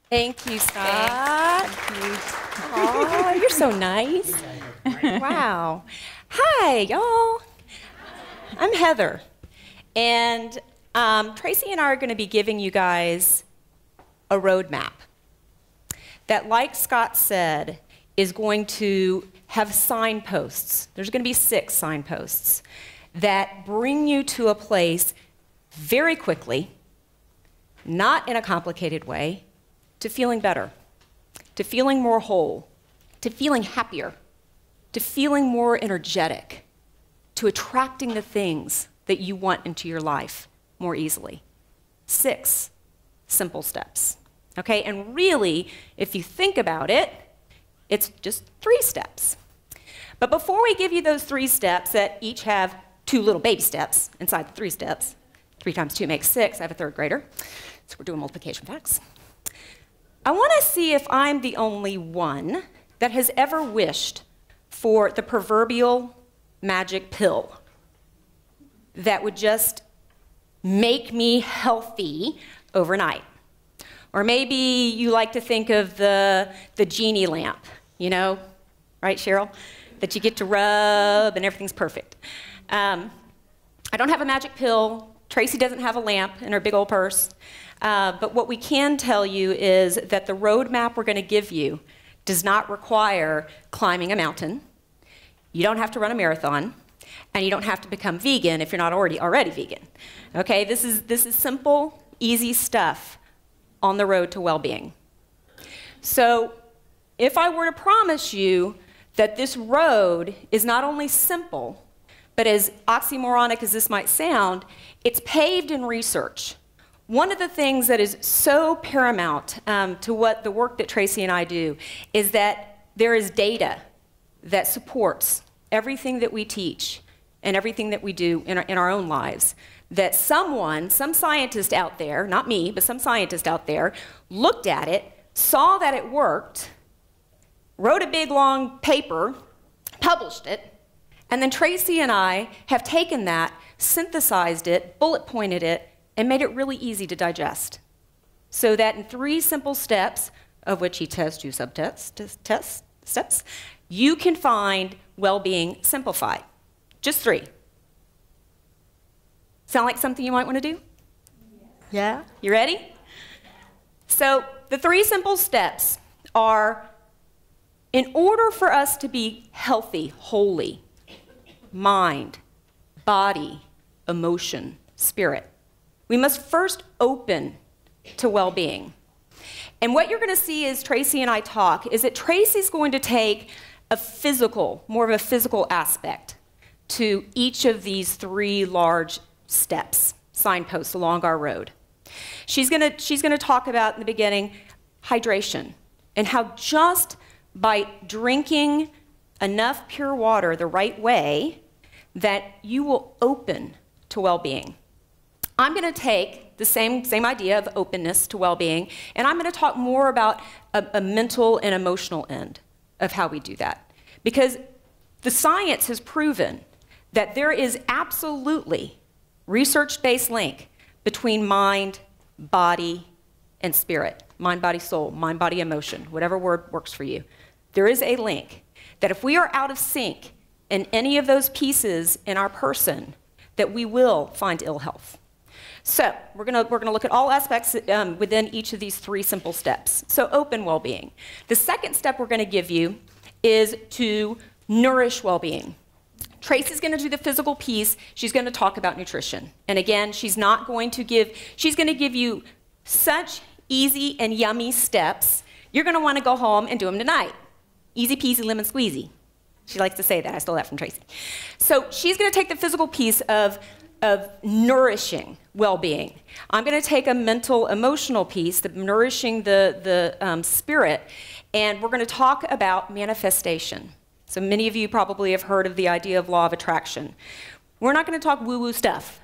Thank you, Scott. Thank you. Aw, you're so nice. Wow. Hi, y'all. I'm Heather. And Tracy and I are going to be giving you guys a roadmap that, like Scott said, is going to have signposts. There's going to be 6 signposts that bring you to a place very quickly, not in a complicated way, to feeling better, to feeling more whole, to feeling happier, to feeling more energetic, to attracting the things that you want into your life more easily. 6 simple steps, okay? And really, if you think about it, it's just 3 steps. But before we give you those 3 steps that each have 2 little baby steps inside the 3 steps, 3 times 2 makes 6, I have a 3rd grader, so we're doing multiplication facts. I want to see if I'm the only one that has ever wished for the proverbial magic pill that would just make me healthy overnight. Or maybe you like to think of the genie lamp, you know, right, Cheryl? That you get to rub and everything's perfect. I don't have a magic pill. Tracy doesn't have a lamp in her big old purse. But what we can tell you is that the roadmap we're going to give you does not require climbing a mountain. You don't have to run a marathon, and you don't have to become vegan if you're not already vegan. Okay, this is simple, easy stuff on the road to well-being. So if I were to promise you that this road is not only simple, but as oxymoronic as this might sound, it's paved in research. One of the things that is so paramount to what the work that Tracy and I do is that there is data that supports everything that we teach and everything that we do in our own lives. That some scientist out there, not me, but some scientist out there, looked at it, saw that it worked, wrote a big long paper, published it, and then Tracy and I have taken that, synthesized it, bullet pointed it, and made it really easy to digest. So that in 3 simple steps, of which each has 2 subtests, steps, you can find well-being simplified. Just 3. Sound like something you might want to do? Yeah? You ready? So the 3 simple steps are, in order for us to be healthy, holy, mind, body, emotion, spirit, we must first open to well-being. And what you're going to see as Tracy and I talk is that Tracy's going to take a physical, more of a physical aspect to each of these 3 large steps, signposts along our road. She's going to talk about in the beginning hydration and how just by drinking enough pure water the right way that you will open to well-being. I'm going to take the same idea of openness to well-being, and I'm going to talk more about a mental and emotional end of how we do that. Because the science has proven that there is absolutely research-based link between mind, body, and spirit. Mind, body, soul, mind, body, emotion, whatever word works for you. There is a link that if we are out of sync in any of those pieces in our person, that we will find ill health. So we're gonna look at all aspects within each of these 3 simple steps. So open well-being. The second step we're going to give you is to nourish well-being. Tracy's going to do the physical piece. She's going to talk about nutrition. And again, she's going to give you such easy and yummy steps. You're going to want to go home and do them tonight. Easy peasy lemon squeezy. She likes to say that. I stole that from Tracy. So she's going to take the physical piece of nourishing well-being. I'm going to take a mental, emotional piece, nourishing the spirit, and we're going to talk about manifestation. So many of you probably have heard of the idea of law of attraction. We're not going to talk woo-woo stuff.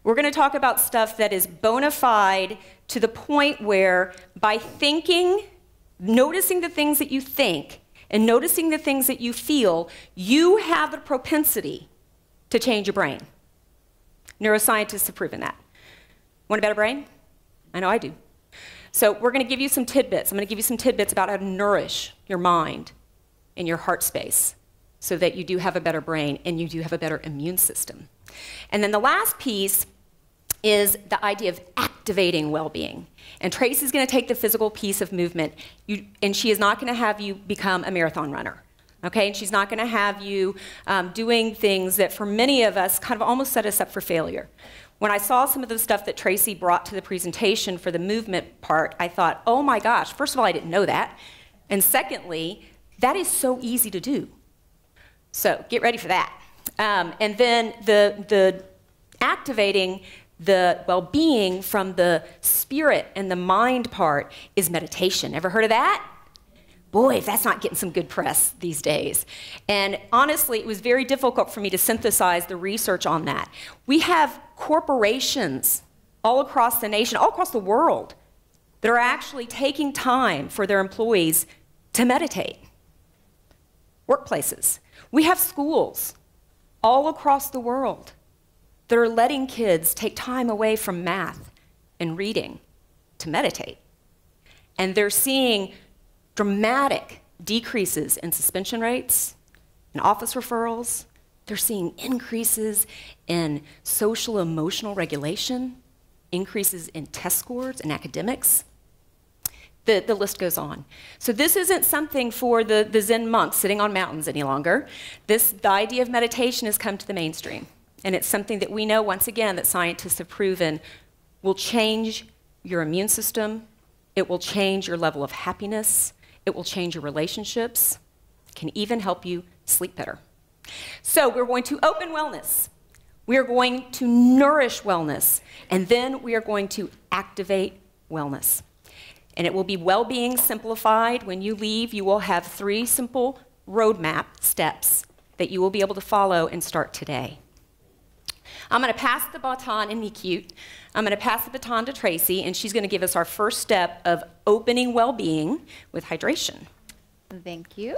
We're going to talk about stuff that is bona fide to the point where by thinking, noticing the things that you think, and noticing the things that you feel, you have the propensity to change your brain. Neuroscientists have proven that. Want a better brain? I know I do. So we're going to give you some tidbits. I'm going to give you some tidbits about how to nourish your mind and your heart space so that you do have a better brain and you do have a better immune system. And then the last piece is the idea of activating well-being. And Tracy's going to take the physical piece of movement, and she is not going to have you become a marathon runner. Okay, and she's not going to have you doing things that for many of us kind of almost set us up for failure. When I saw some of the stuff that Tracy brought to the presentation for the movement part, I thought, oh my gosh, first of all, I didn't know that. And secondly, that is so easy to do. So get ready for that. And then the activating the well-being from the spirit and the mind part is meditation. Ever heard of that? Boy, if that's not getting some good press these days. And honestly, it was very difficult for me to synthesize the research on that. We have corporations all across the nation, all across the world, that are actually taking time for their employees to meditate. Workplaces. We have schools all across the world that are letting kids take time away from math and reading to meditate. And they're seeing dramatic decreases in suspension rates and office referrals. They're seeing increases in social emotional regulation, increases in test scores and academics. The list goes on. So this isn't something for the Zen monks sitting on mountains any longer. The idea of meditation has come to the mainstream. And it's something that we know, once again, that scientists have proven will change your immune system. It will change your level of happiness. It will change your relationships. It can even help you sleep better. So we're going to open wellness. We are going to nourish wellness. And then we are going to activate wellness. And it will be well-being simplified. When you leave, you will have 3 simple roadmap steps that you will be able to follow and start today. I'm going to pass the baton, and be cute. I'm going to pass the baton to Tracy, and she's going to give us our first step of opening well-being with hydration. Thank you.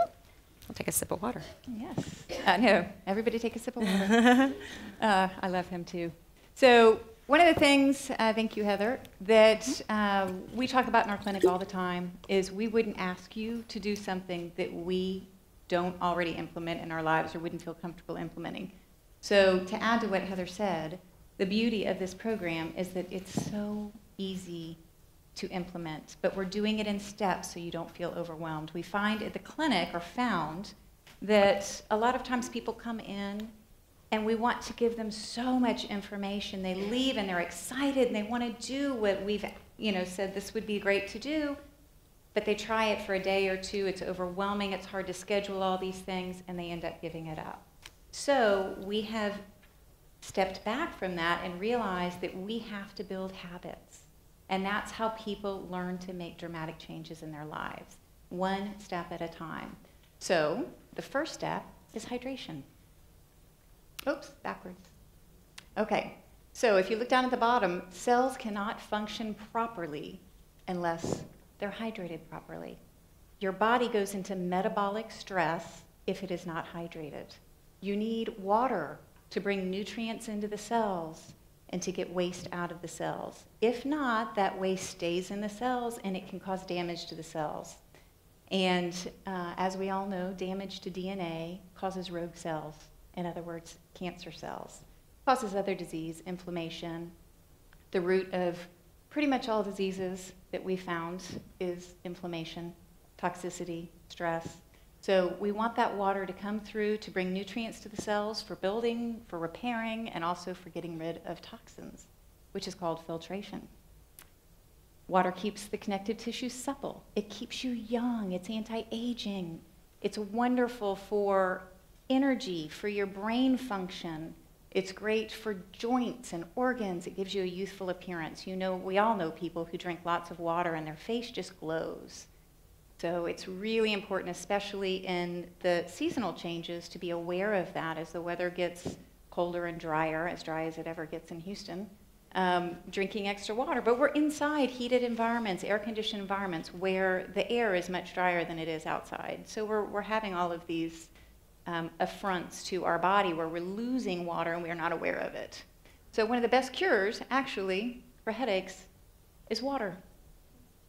I'll take a sip of water. Yes. No, everybody take a sip of water. I love him too. So one of the things, thank you, Heather, that we talk about in our clinic all the time is we wouldn't ask you to do something that we don't already implement in our lives or wouldn't feel comfortable implementing. So to add to what Heather said, the beauty of this program is that it's so easy to implement, but we're doing it in steps so you don't feel overwhelmed. We find at the clinic, or found, that a lot of times people come in and we want to give them so much information. They leave and they're excited and they want to do what we've said this would be great to do, but they try it for a day or two. It's overwhelming. It's hard to schedule all these things, and they end up giving it up. So we have stepped back from that and realized that we have to build habits. And that's how people learn to make dramatic changes in their lives, one step at a time. So the first step is hydration. Oops, backwards. Okay, so if you look down at the bottom, cells cannot function properly unless they're hydrated properly. Your body goes into metabolic stress if it is not hydrated. You need water to bring nutrients into the cells and to get waste out of the cells. If not, that waste stays in the cells and it can cause damage to the cells. And as we all know, damage to DNA causes rogue cells. In other words, cancer cells. Causes other disease, inflammation. The root of pretty much all diseases that we found is inflammation, toxicity, stress. So we want that water to come through to bring nutrients to the cells for building, for repairing, and also for getting rid of toxins, which is called filtration. Water keeps the connective tissue supple. It keeps you young. It's anti-aging. It's wonderful for energy, for your brain function. It's great for joints and organs. It gives you a youthful appearance. We all know people who drink lots of water and their face just glows. So it's really important, especially in the seasonal changes, to be aware of that as the weather gets colder and drier, as dry as it ever gets in Houston, drinking extra water. But we're inside heated environments, air-conditioned environments, where the air is much drier than it is outside. So we're having all of these affronts to our body where we're losing water and we're not aware of it. So one of the best cures, actually, for headaches is water.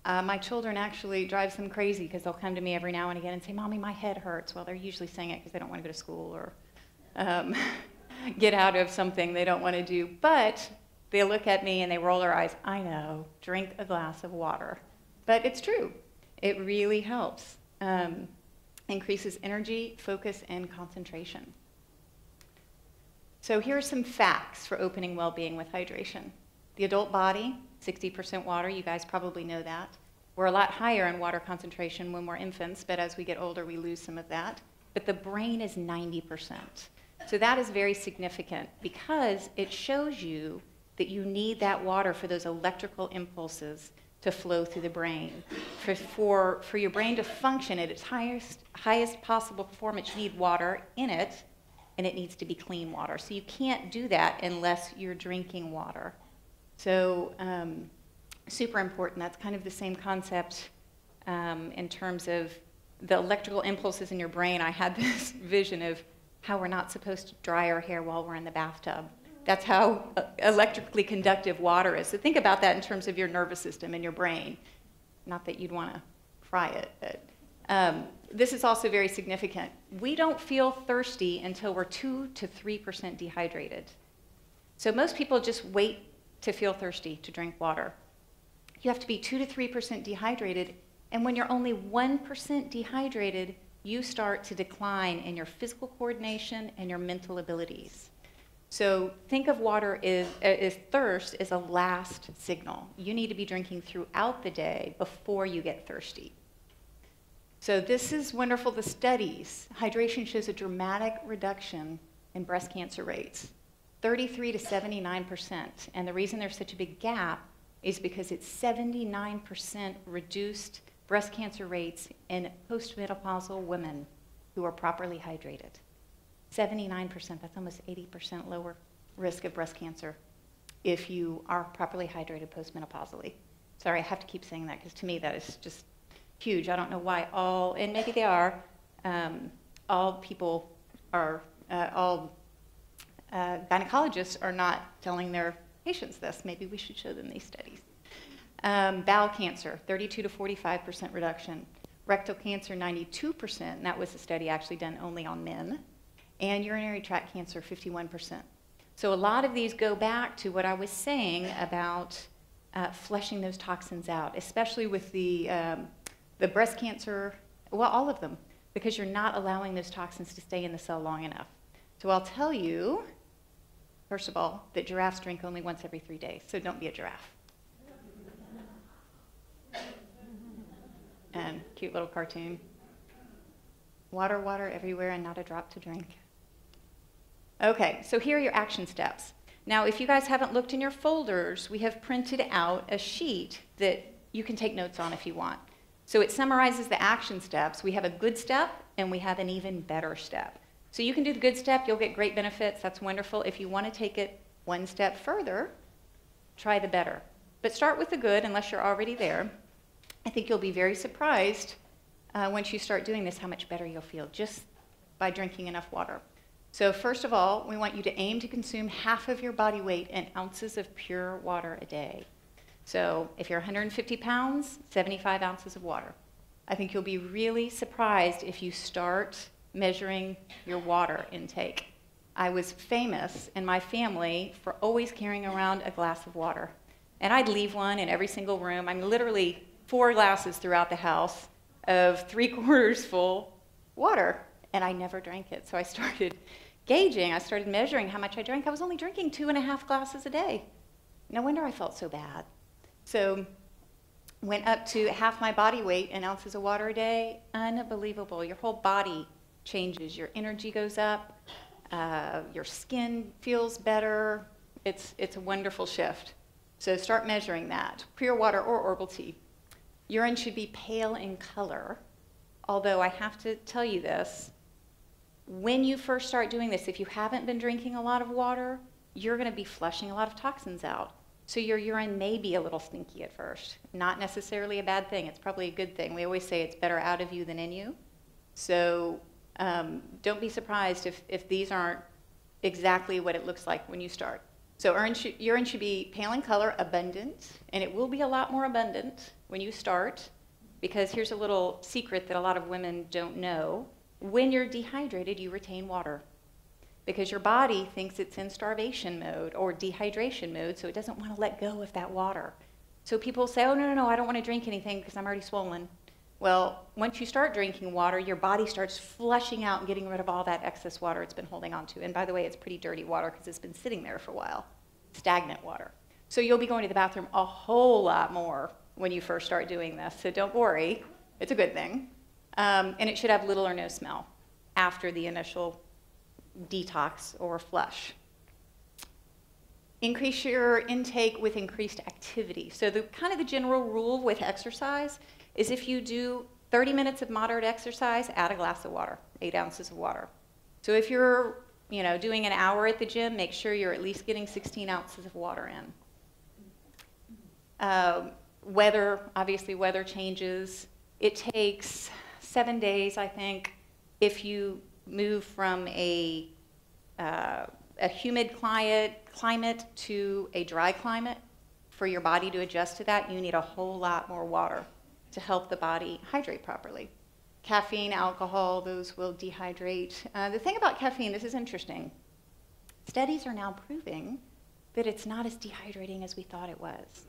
My children actually drives them crazy because they'll come to me every now and again and say, "Mommy, my head hurts." Well, they're usually saying it because they don't want to go to school or get out of something they don't want to do. But they look at me and they roll their eyes. I know, drink a glass of water. But it's true. It really helps. Increases energy, focus, and concentration. So here are some facts for opening well-being with hydration. The adult body, 60% water. You guys probably know that. We're a lot higher in water concentration when we're infants, but as we get older, we lose some of that. But the brain is 90%. So that is very significant because it shows you that you need that water for those electrical impulses to flow through the brain. For your brain to function at its highest possible performance, you need water in it, and it needs to be clean water. So you can't do that unless you're drinking water. So super important. That's kind of the same concept in terms of the electrical impulses in your brain. I had this vision of how we're not supposed to dry our hair while we're in the bathtub. That's how electrically conductive water is. So think about that in terms of your nervous system and your brain. Not that you'd want to fry it, but this is also very significant. We don't feel thirsty until we're 2 to 3% dehydrated. So most people just wait to feel thirsty to drink water. You have to be 2 to 3% dehydrated, and when you're only 1% dehydrated, you start to decline in your physical coordination and your mental abilities. So think of water as thirst as a last signal. You need to be drinking throughout the day before you get thirsty. So this is wonderful, the studies. Hydration shows a dramatic reduction in breast cancer rates, 33 to 79%. And the reason there's such a big gap is because it's 79% reduced breast cancer rates in postmenopausal women who are properly hydrated. 79%, that's almost 80% lower risk of breast cancer if you are properly hydrated postmenopausally. Sorry, I have to keep saying that because to me that is just huge. I don't know why and maybe they are, all people are, gynecologists are not telling their patients this. Maybe we should show them these studies. Bowel cancer, 32 to 45% reduction. Rectal cancer, 92%, and that was a study actually done only on men. And urinary tract cancer, 51%. So a lot of these go back to what I was saying about flushing those toxins out, especially with the breast cancer, well, all of them, because you're not allowing those toxins to stay in the cell long enough. So I'll tell you, first of all, that giraffes drink only once every 3 days, so don't be a giraffe. And cute little cartoon. Water, water everywhere and not a drop to drink. Okay, so here are your action steps. Now, if you guys haven't looked in your folders, we have printed out a sheet that you can take notes on if you want. So it summarizes the action steps. We have a good step and we have an even better step. So you can do the good step, you'll get great benefits, that's wonderful. If you want to take it one step further, try the better. But start with the good unless you're already there. I think you'll be very surprised once you start doing this how much better you'll feel just by drinking enough water. So first of all, we want you to aim to consume half of your body weight in ounces of pure water a day. So if you're 150 pounds, 75 ounces of water. I think you'll be really surprised if you start measuring your water intake. I was famous in my family for always carrying around a glass of water. And I'd leave one in every single room. I'm literally 4 glasses throughout the house of 3/4 full water. And I never drank it. So I started gauging, I started measuring how much I drank. I was only drinking 2.5 glasses a day. No wonder I felt so bad. So went up to half my body weight in ounces of water a day. Unbelievable. Your whole body changes. Your energy goes up. Your skin feels better. It's a wonderful shift. So start measuring that. Pure water or herbal tea. Urine should be pale in color. Although I have to tell you this, when you first start doing this, if you haven't been drinking a lot of water, you're going to be flushing a lot of toxins out. So your urine may be a little stinky at first. Not necessarily a bad thing. It's probably a good thing. We always say it's better out of you than in you. So don't be surprised if these aren't exactly what it looks like when you start. So urine should be pale in color, abundant, and it will be a lot more abundant when you start, because here's a little secret that a lot of women don't know. When you're dehydrated, you retain water because your body thinks it's in starvation mode or dehydration mode, so it doesn't want to let go of that water. So people say, oh, no, I don't want to drink anything because I'm already swollen. Well, once you start drinking water, your body starts flushing out and getting rid of all that excess water it's been holding on to. And by the way, it's pretty dirty water because it's been sitting there for a while, stagnant water. So you'll be going to the bathroom a whole lot more when you first start doing this. So don't worry, it's a good thing. And it should have little or no smell after the initial detox or flush. Increase your intake with increased activity. So the kind of the general rule with exercise is if you do 30 minutes of moderate exercise, add a glass of water, 8 ounces of water. So if you're doing an hour at the gym, make sure you're at least getting 16 ounces of water in. Weather, obviously weather changes. It takes 7 days, I think, if you move from a humid climate to a dry climate. For your body to adjust to that, you need a whole lot more water to help the body hydrate properly. Caffeine, alcohol, those will dehydrate. The thing about caffeine, this is interesting. Studies are now proving that it's not as dehydrating as we thought it was.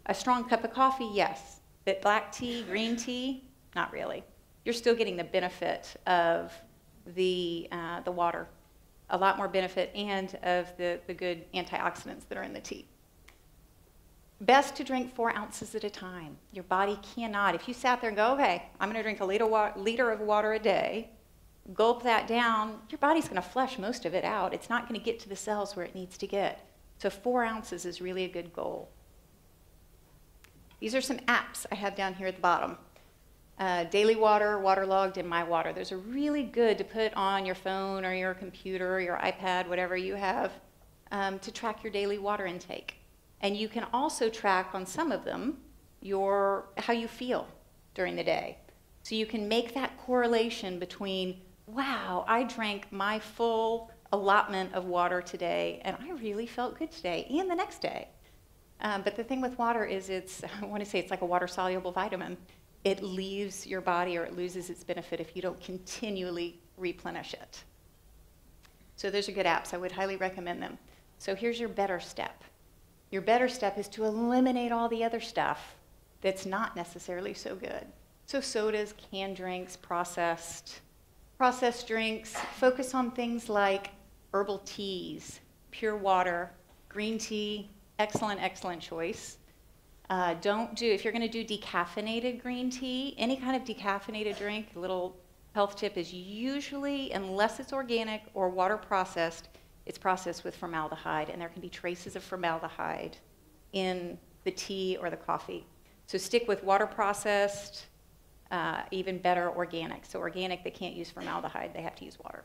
A strong cup of coffee, yes. But black tea, green tea, not really. You're still getting the benefit of the water, a lot more benefit, and of the good antioxidants that are in the tea. Best to drink 4 ounces at a time. Your body cannot, if you sat there and go, okay, I'm going to drink a liter of water a day, gulp that down, your body's going to flush most of it out. It's not going to get to the cells where it needs to get. So 4 ounces is really a good goal. These are some apps I have down here at the bottom. Daily Water, Waterlogged, and My Water. Those are really good to put on your phone or your computer or your iPad, whatever you have, to track your daily water intake. And you can also track on some of them how you feel during the day. So you can make that correlation between, wow, I drank my full allotment of water today, and I really felt good today, and the next day. But the thing with water is I want to say it's like a water-soluble vitamin. It leaves your body, or it loses its benefit if you don't continually replenish it. So those are good apps. I would highly recommend them. So here's your better step. Your better step is to eliminate all the other stuff that's not necessarily so good. So sodas, canned drinks, processed drinks. Focus on things like herbal teas, pure water, green tea. Excellent choice. If you're going to do decaffeinated green tea, any kind of decaffeinated drink, a little health tip is usually, unless it's organic or water processed, it's processed with formaldehyde, and there can be traces of formaldehyde in the tea or the coffee. So stick with water processed, even better organic. So organic, they can't use formaldehyde, they have to use water.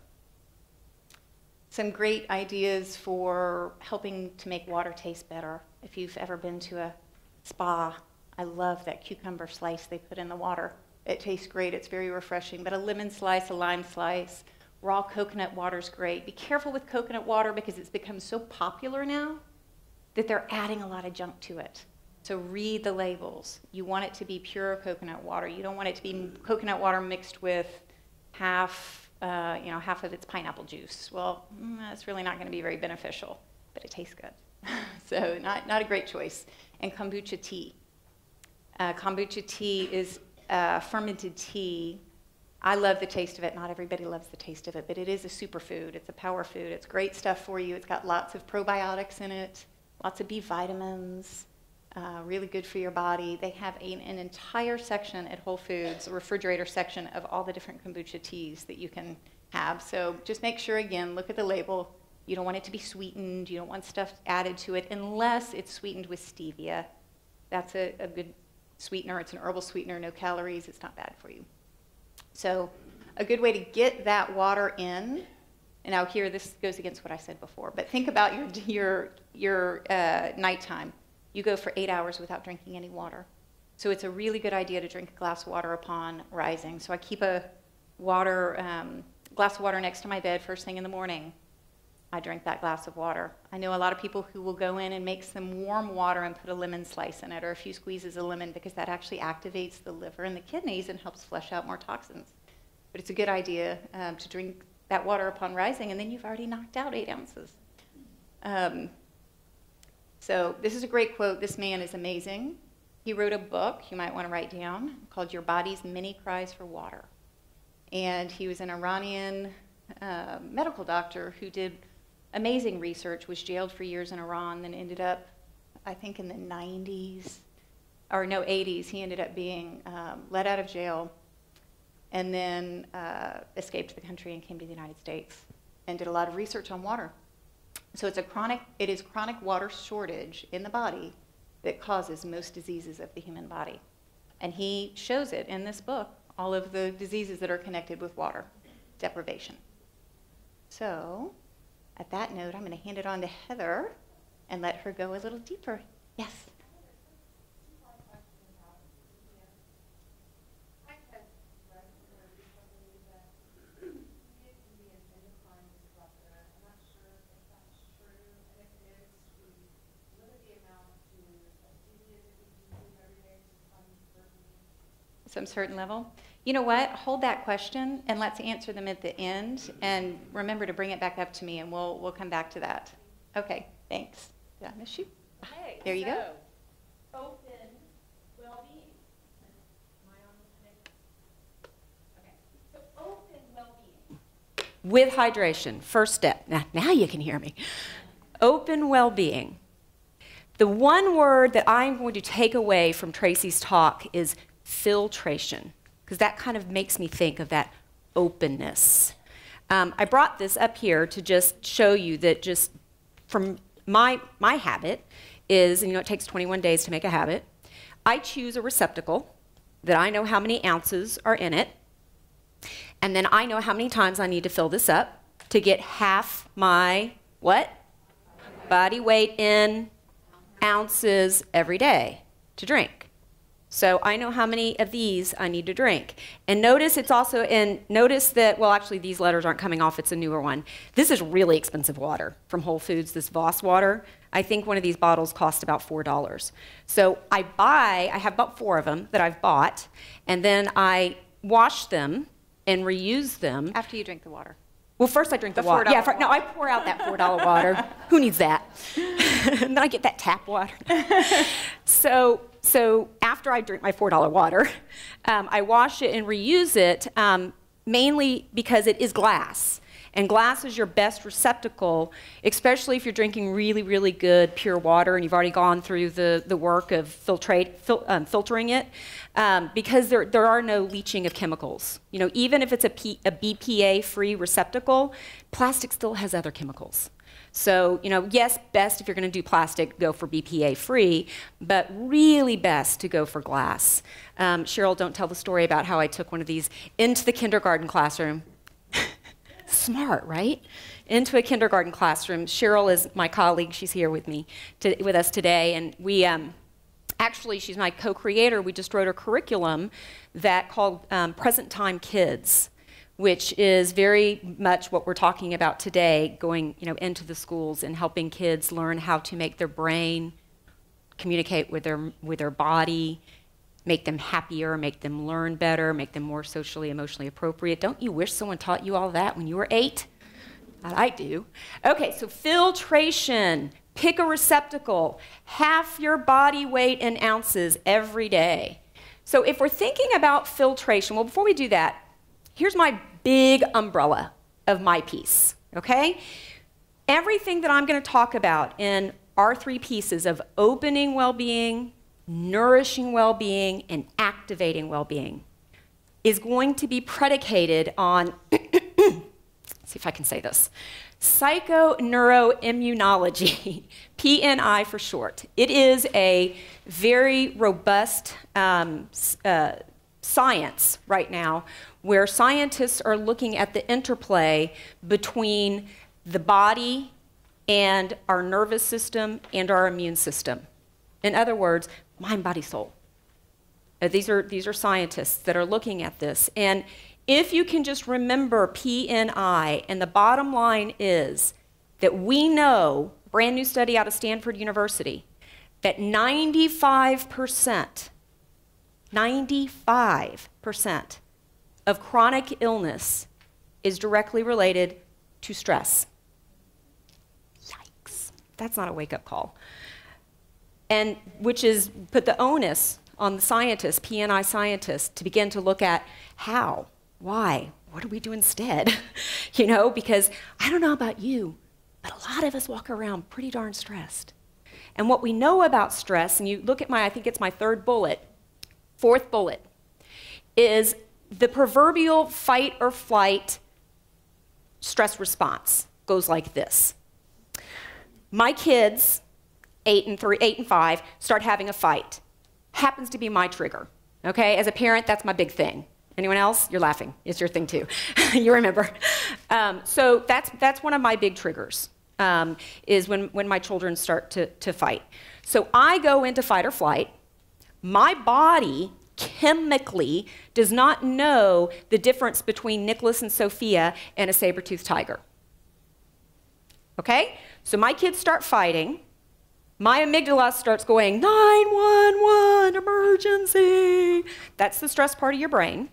Some great ideas for helping to make water taste better. If you've ever been to a spa, I love that cucumber slice they put in the water. It tastes great, it's very refreshing, but a lemon slice, a lime slice, raw coconut water's great. Be careful with coconut water because it's become so popular now that they're adding a lot of junk to it. So read the labels. You want it to be pure coconut water. You don't want it to be coconut water mixed with half of its pineapple juice. Well, that's really not going to be very beneficial, but it tastes good. So not a great choice. And kombucha tea. Kombucha tea is fermented tea. I love the taste of it. Not everybody loves the taste of it, but it is a superfood. It's a power food. It's great stuff for you. It's got lots of probiotics in it, lots of B vitamins, really good for your body. They have an entire section at Whole Foods, a refrigerator section of all the different kombucha teas that you can have. So just make sure, again, look at the label. You don't want it to be sweetened. You don't want stuff added to it unless it's sweetened with stevia. That's a good sweetener. It's an herbal sweetener, no calories. It's not bad for you. So a good way to get that water in, and now here this goes against what I said before, but think about your nighttime. You go for 8 hours without drinking any water. So it's a really good idea to drink a glass of water upon rising. So I keep a glass of water next to my bed first thing in the morning. I drink that glass of water. I know a lot of people who will go in and make some warm water and put a lemon slice in it or a few squeezes of lemon because that actually activates the liver and the kidneys and helps flush out more toxins. But it's a good idea to drink that water upon rising, and then you've already knocked out 8 ounces. So this is a great quote. This man is amazing. He wrote a book you might want to write down called Your Body's Many Cries for Water. And he was an Iranian medical doctor who did amazing research, was jailed for years in Iran, then ended up, I think in the 90s, or no, 80s, he ended up being let out of jail and then escaped the country and came to the United States and did a lot of research on water. So it is chronic water shortage in the body that causes most diseases of the human body. And he shows it in this book, all of the diseases that are connected with water deprivation. So at that note, I'm going to hand it on to Heather and let her go a little deeper. Yes? Some certain level. You know what? Hold that question and let's answer them at the end. And remember to bring it back up to me, and we'll come back to that. Okay. Thanks. Did I miss you? Okay, there you go. Open well-being. Am I on the okay. So open well-being. With hydration, first step. Now you can hear me. Open well-being. The one word that I'm going to take away from Tracy's talk is filtration, because that kind of makes me think of that openness. I brought this up here to just show you that just from my habit is, and you know, it takes 21 days to make a habit. I choose a receptacle that I know how many ounces are in it, and then I know how many times I need to fill this up to get half my, what? Body weight in ounces every day to drink. So I know how many of these I need to drink. And notice it's also in, notice that, well, actually these letters aren't coming off, it's a newer one. This is really expensive water from Whole Foods, this Voss water. I think one of these bottles cost about $4. So I have about 4 of them that I've bought, and then I wash them and reuse them. After you drink the water. Well, first I drink the water. Yeah, no, I pour out that $4 water. Who needs that? And then I get that tap water. So after I drink my $4 water, I wash it and reuse it, mainly because it is glass. And glass is your best receptacle, especially if you're drinking really, really good pure water and you've already gone through the work of filtering it, because there are no leaching of chemicals. You know, even if it's a BPA-free receptacle, plastic still has other chemicals. So, you know, yes, best if you're going to do plastic, go for BPA-free, but really best to go for glass. Cheryl, don't tell the story about how I took one of these into the kindergarten classroom. Smart, right? Into a kindergarten classroom. Cheryl is my colleague. She's here with me, with us today, and we actually, she's my co-creator. We just wrote a curriculum that called Present Time Kids, which is very much what we're talking about today, going, you know, into the schools and helping kids learn how to make their brain communicate with their body, make them happier, make them learn better, make them more socially, emotionally appropriate. Don't you wish someone taught you all that when you were 8? I do. Okay, so filtration. Pick a receptacle. Half your body weight in ounces every day. So if we're thinking about filtration, well, before we do that, here's my big umbrella of my piece, okay? Everything that I'm going to talk about in our 3 pieces of opening well-being, nourishing well-being, and activating well-being is going to be predicated on, let's see if I can say this, psychoneuroimmunology, PNI for short. It is a very robust science right now where scientists are looking at the interplay between the body and our nervous system and our immune system. In other words, mind, body, soul. These are scientists that are looking at this. And if you can just remember PNI, and the bottom line is that we know, brand new study out of Stanford University, that 95% of chronic illness is directly related to stress. Yikes, that's not a wake-up call. And which is put the onus on the scientists, P&I scientists, to begin to look at how, why, what do we do instead? You know, because I don't know about you, but a lot of us walk around pretty darn stressed. And what we know about stress, and you look at I think it's my fourth bullet, is the proverbial fight or flight stress response goes like this. My kids, 8 and 5, start having a fight. Happens to be my trigger, okay? As a parent, that's my big thing. Anyone else? You're laughing. It's your thing too. You remember. So that's one of my big triggers, is when my children start to fight. So I go into fight or flight. My body chemically does not know the difference between Nicholas and Sophia and a saber-toothed tiger. Okay? So my kids start fighting. My amygdala starts going, 911, emergency. That's the stress part of your brain.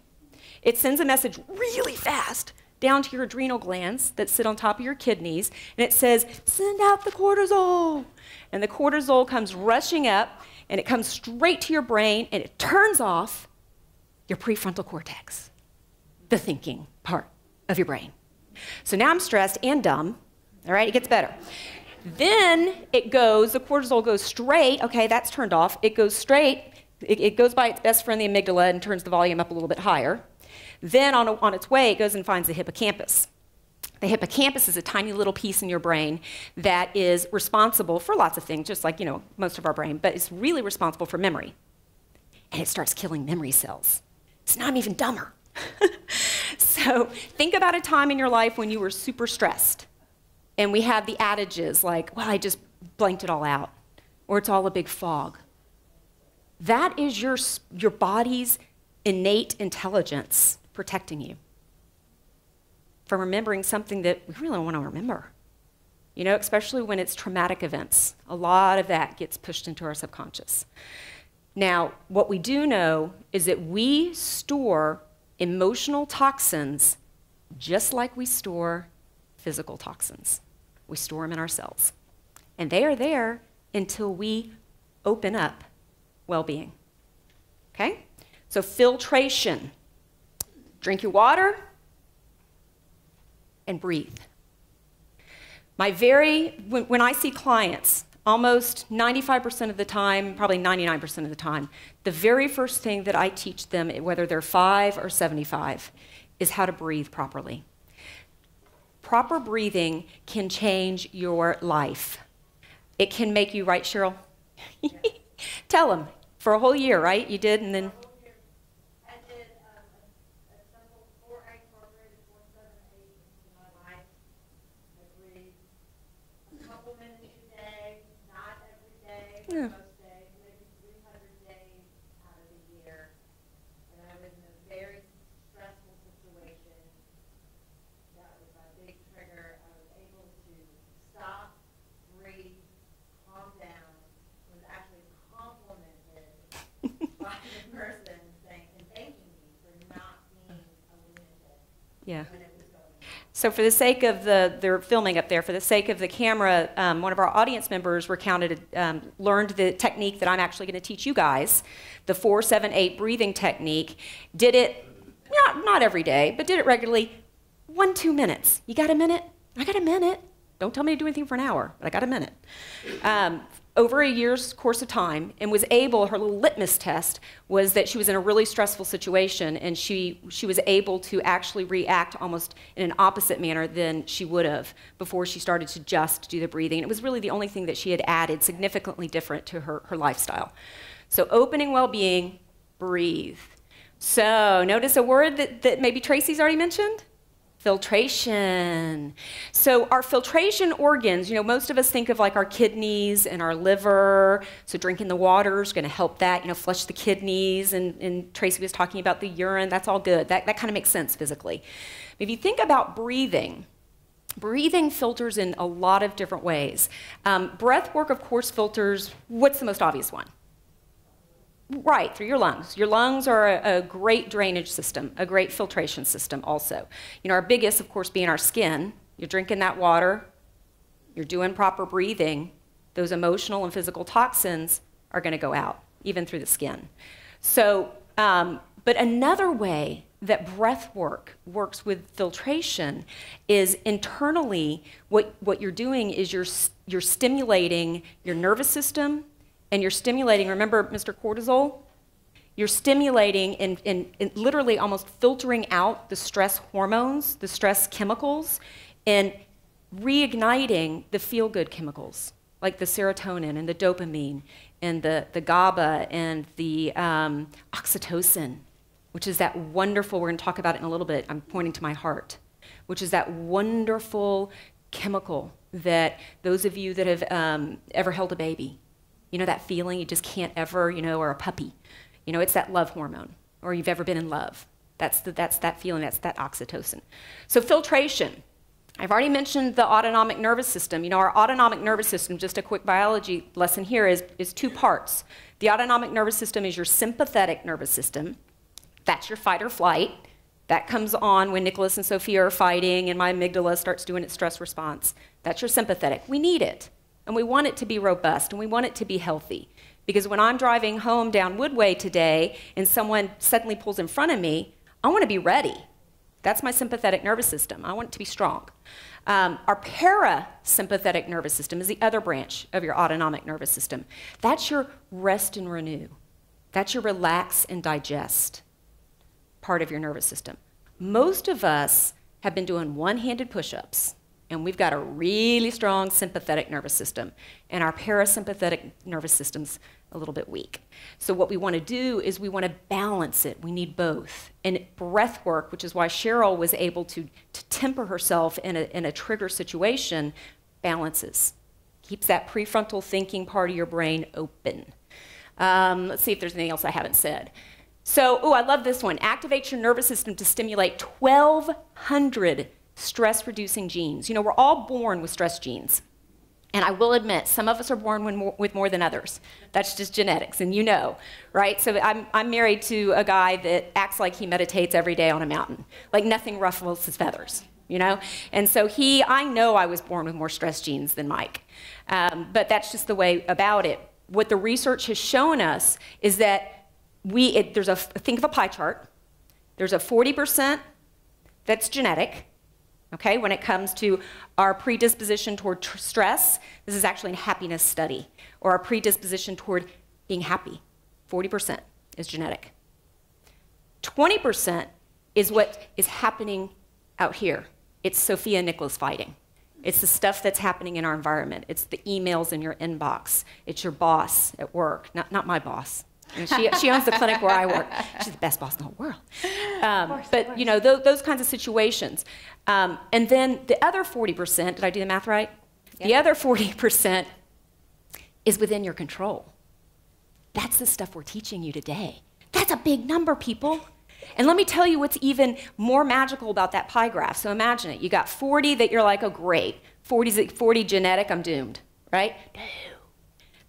It sends a message really fast down to your adrenal glands that sit on top of your kidneys, and it says, send out the cortisol. And the cortisol comes rushing up, and it comes straight to your brain, and it turns off your prefrontal cortex, the thinking part of your brain. So now I'm stressed and dumb. All right, it gets better. Then the cortisol goes straight, okay, that's turned off. It goes straight, it goes by its best friend, the amygdala, and turns the volume up a little bit higher. Then on its way, it goes and finds the hippocampus. The hippocampus is a tiny little piece in your brain that is responsible for lots of things, just like, you know, most of our brain, but it's really responsible for memory. And it starts killing memory cells. So now I'm even dumber. So think about a time in your life when you were super stressed. And we have the adages like, well, I just blanked it all out, or it's all a big fog. That is your body's innate intelligence protecting you from remembering something that we really don't want to remember. You know, especially when it's traumatic events. A lot of that gets pushed into our subconscious. Now, what we do know is that we store emotional toxins just like we store physical toxins. We store them in our cells. And they are there until we open up well-being. Okay? So filtration. Drink your water and breathe. When I see clients, almost 95% of the time, probably 99% of the time, the very first thing that I teach them, whether they're 5 or 75, is how to breathe properly. Proper breathing can change your life. It can make you, right, Cheryl? Tell them. For a whole year, right? You did, and then... I did a simple 4, I incorporated 4, 7, 8 into my life. I breathe a couple minutes a day, not every day, but most days, maybe 300 days out of the year. And I was in a very stressful situation. That was my big trigger. I was able to stop, breathe, calm down, was actually complimented by the person saying and thanking me for not being a lunatic Yeah. when it was going on. So for the sake of they're filming up there, for the sake of the camera, one of our audience members learned the technique that I'm actually going to teach you guys, the 4, 7, 8 breathing technique. Did it, not every day, but did it regularly. 1, 2 minutes. You got a minute? I got a minute. Don't tell me to do anything for an hour, but I got a minute. Over a year's course of time, and was able, her little litmus test was that she was in a really stressful situation, and she was able to actually react almost in an opposite manner than she would have before she started to just do the breathing. And it was really the only thing that she had added significantly different to her lifestyle. So opening well-being, breathe. So notice a word that maybe Tracy's already mentioned? Filtration. So our filtration organs, you know, most of us think of like our kidneys and our liver. So drinking the water is going to help that, you know, flush the kidneys. And Tracy was talking about the urine. That's all good. That kind of makes sense physically. But if you think about breathing, breathing filters in a lot of different ways. Breath work, of course, filters, what's the most obvious one? Right, through your lungs. Your lungs are a great drainage system, a great filtration system also. You know, our biggest, of course, being our skin. You're drinking that water, you're doing proper breathing, those emotional and physical toxins are going to go out, even through the skin. So, but another way that breath work works with filtration is internally what you're doing is you're stimulating your nervous system, and you're stimulating, remember Mr. Cortisol? You're stimulating and literally almost filtering out the stress hormones, the stress chemicals, and reigniting the feel-good chemicals, like the serotonin and the dopamine and the GABA and the oxytocin, which is that wonderful, we're going to talk about it in a little bit, I'm pointing to my heart, which is that wonderful chemical that those of you that have ever held a baby, you know that feeling you just can't ever, you know, or a puppy, you know, it's that love hormone, or you've ever been in love. That's that feeling, that's that oxytocin. So filtration. I've already mentioned the autonomic nervous system. You know, our autonomic nervous system, just a quick biology lesson here, is two parts. The autonomic nervous system is your sympathetic nervous system. That's your fight or flight. That comes on when Nicholas and Sophia are fighting and my amygdala starts doing its stress response. That's your sympathetic. We need it, and we want it to be robust, and we want it to be healthy. Because when I'm driving home down Woodway today and someone suddenly pulls in front of me, I want to be ready. That's my sympathetic nervous system. I want it to be strong. Our parasympathetic nervous system is the other branch of your autonomic nervous system. That's your rest and renew. That's your relax and digest part of your nervous system. Most of us have been doing one-handed push-ups, and we've got a really strong sympathetic nervous system, and our parasympathetic nervous system's a little bit weak. So what we want to do is we want to balance it. We need both. And breath work, which is why Cheryl was able to temper herself in a trigger situation, balances. Keeps that prefrontal thinking part of your brain open. Let's see if there's anything else I haven't said. So, I love this one. Activates your nervous system to stimulate 1,200 stress-reducing genes. You know, we're all born with stress genes. And I will admit, some of us are born with more than others. That's just genetics, and you know, right? So I'm married to a guy that acts like he meditates every day on a mountain. Like nothing ruffles his feathers, you know? And so I know I was born with more stress genes than Mike. But that's just the way about it. What the research has shown us is that think of a pie chart. There's a 40% that's genetic, okay, when it comes to our predisposition toward stress. This is actually a happiness study, or our predisposition toward being happy. 40% is genetic. 20% is what is happening out here. It's Sophia and Nicholas fighting. It's the stuff that's happening in our environment. It's the emails in your inbox. It's your boss at work, not my boss. And she owns the clinic where I work. She's the best boss in the whole world. But you know, those kinds of situations. And then the other 40%, did I do the math right? Yep. The other 40% is within your control. That's the stuff we're teaching you today. That's a big number, people. And let me tell you what's even more magical about that pie graph. So imagine it. You got 40 that you're like, oh, great. 40 genetic, I'm doomed, right? No.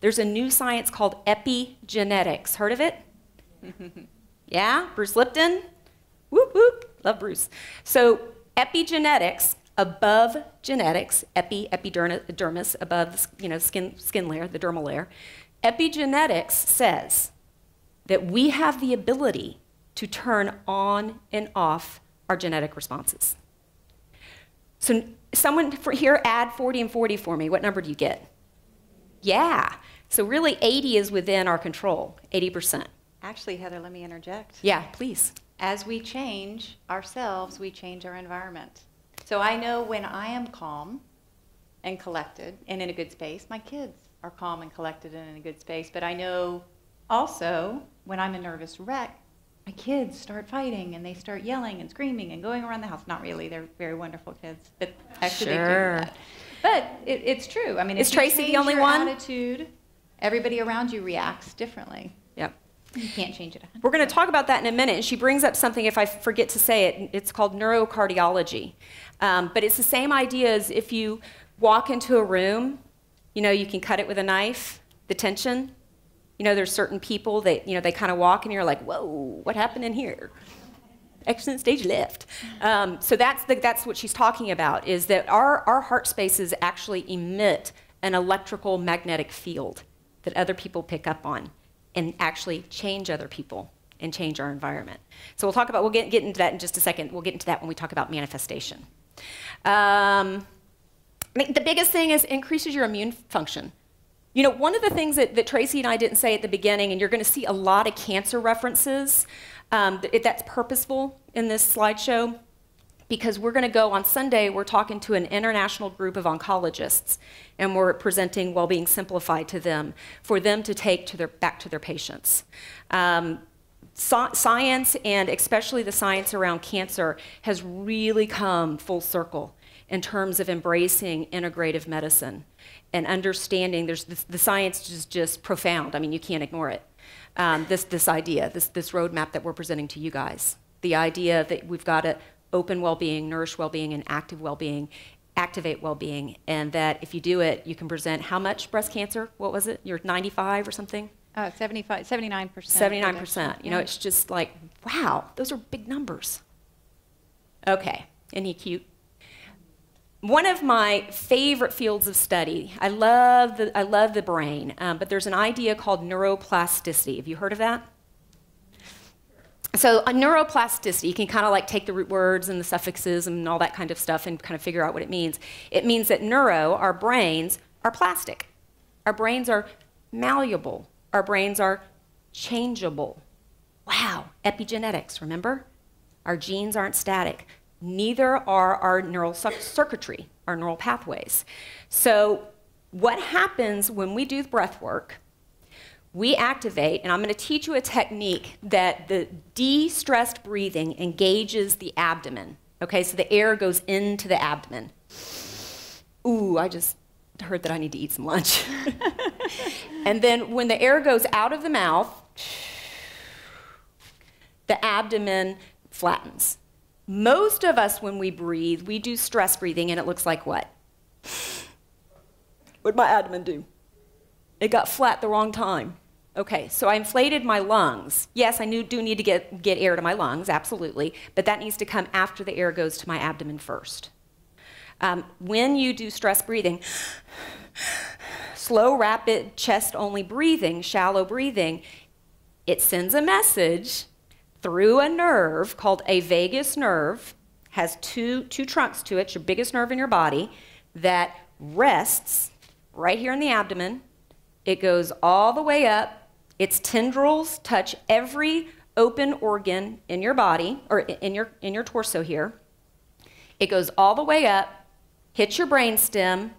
There's a new science called epigenetics. Heard of it? Yeah? Bruce Lipton? Whoop, whoop. Love Bruce. So epigenetics, above genetics, epidermis, above the skin layer, the dermal layer. Epigenetics says that we have the ability to turn on and off our genetic responses. So someone here add 40 and 40 for me. What number do you get? Yeah. So really 80 is within our control, 80%. Actually, Heather, let me interject. Yeah, please. As we change ourselves, we change our environment. So I know when I am calm and collected and in a good space, my kids are calm and collected and in a good space. But I know also when I'm a nervous wreck, my kids start fighting and they start yelling and screaming and going around the house. Not really, they're very wonderful kids, but actually they do that. But it's true. I mean, is Tracy the only one? Attitude, everybody around you reacts differently. Yep. You can't change it. We're going to talk about that in a minute, and she brings up something, if I forget to say it, it's called neurocardiology. But it's the same idea as if you walk into a room, you know, you can cut it with a knife, the tension. You know, there's certain people that, you know, they kind of walk and you're like, whoa, what happened in here? Exit stage left. So that's what she's talking about, is that our heart spaces actually emit an electrical magnetic field that other people pick up on and actually change other people and change our environment. So we'll get into that in just a second. We'll get into that when we talk about manifestation. I mean, the biggest thing is increases your immune function. You know, one of the things that Tracy and I didn't say at the beginning, and you're going to see a lot of cancer references, that's purposeful in this slideshow, because we're going to go on Sunday, we're talking to an international group of oncologists, and we're presenting Wellbeing Simplified to them, for them to take back to their patients. Science, and especially the science around cancer, has really come full circle in terms of embracing integrative medicine and understanding. The science is just profound. I mean, you can't ignore it. This idea, this roadmap that we're presenting to you guys, the idea that we've got to open well-being, nourish well-being, and active well-being, activate well-being, and that if you do it, you can present how much breast cancer? What was it? You're 95 or something? 75, 79%. 79%. You know, it's just like, wow, those are big numbers. Okay, isn't he cute? One of my favorite fields of study, I love the brain, but there's an idea called neuroplasticity. Have you heard of that? So a neuroplasticity, you can kind of like take the root words and the suffixes and all that kind of stuff and kind of figure out what it means. It means that our brains are plastic. Our brains are malleable. Our brains are changeable. Wow, epigenetics, remember? Our genes aren't static. Neither are our neural circuitry, our neural pathways. So what happens when we do breath work, we activate, and I'm going to teach you a technique that the de-stressed breathing engages the abdomen. Okay, so the air goes into the abdomen. Ooh, I just heard that I need to eat some lunch. And then when the air goes out of the mouth, the abdomen flattens. Most of us, when we breathe, we do stress breathing, and it looks like what? What'd my abdomen do? It got flat the wrong time. Okay, so I inflated my lungs. Yes, I do need to get air to my lungs, absolutely, but that needs to come after the air goes to my abdomen first. When you do stress breathing, slow, rapid, chest-only breathing, shallow breathing, it sends a message through a nerve called a vagus nerve, has two trunks to it, your biggest nerve in your body, that rests right here in the abdomen. It goes all the way up. Its tendrils touch every open organ in your body, or in your torso here. It goes all the way up, hits your brainstem,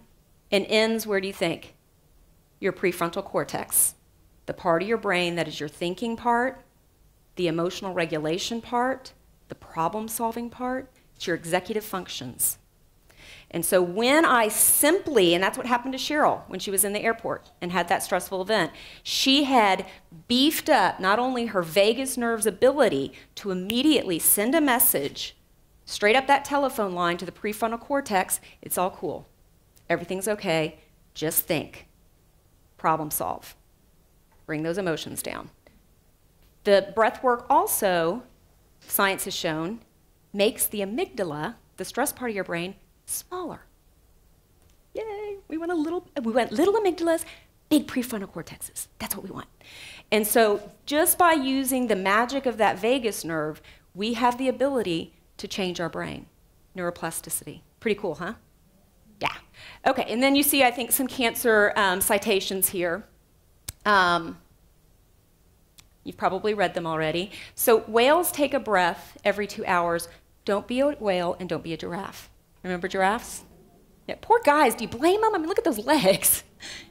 and ends, where do you think? Your prefrontal cortex, the part of your brain that is your thinking part, the emotional regulation part, the problem-solving part. It's your executive functions. And so when I simply, and that's what happened to Cheryl when she was in the airport and had that stressful event, she had beefed up not only her vagus nerve's ability to immediately send a message straight up that telephone line to the prefrontal cortex, it's all cool. Everything's okay. Just think. Problem solve. Bring those emotions down. The breath work also, science has shown, makes the amygdala, the stress part of your brain, smaller. Yay, we want little amygdalas, big prefrontal cortexes. That's what we want. And so just by using the magic of that vagus nerve, we have the ability to change our brain. Neuroplasticity. Pretty cool, huh? Yeah. Okay, and then you see, I think, some cancer citations here. You've probably read them already. So whales take a breath every 2 hours. Don't be a whale and don't be a giraffe. Remember giraffes? Yeah, poor guys, do you blame them? I mean, look at those legs.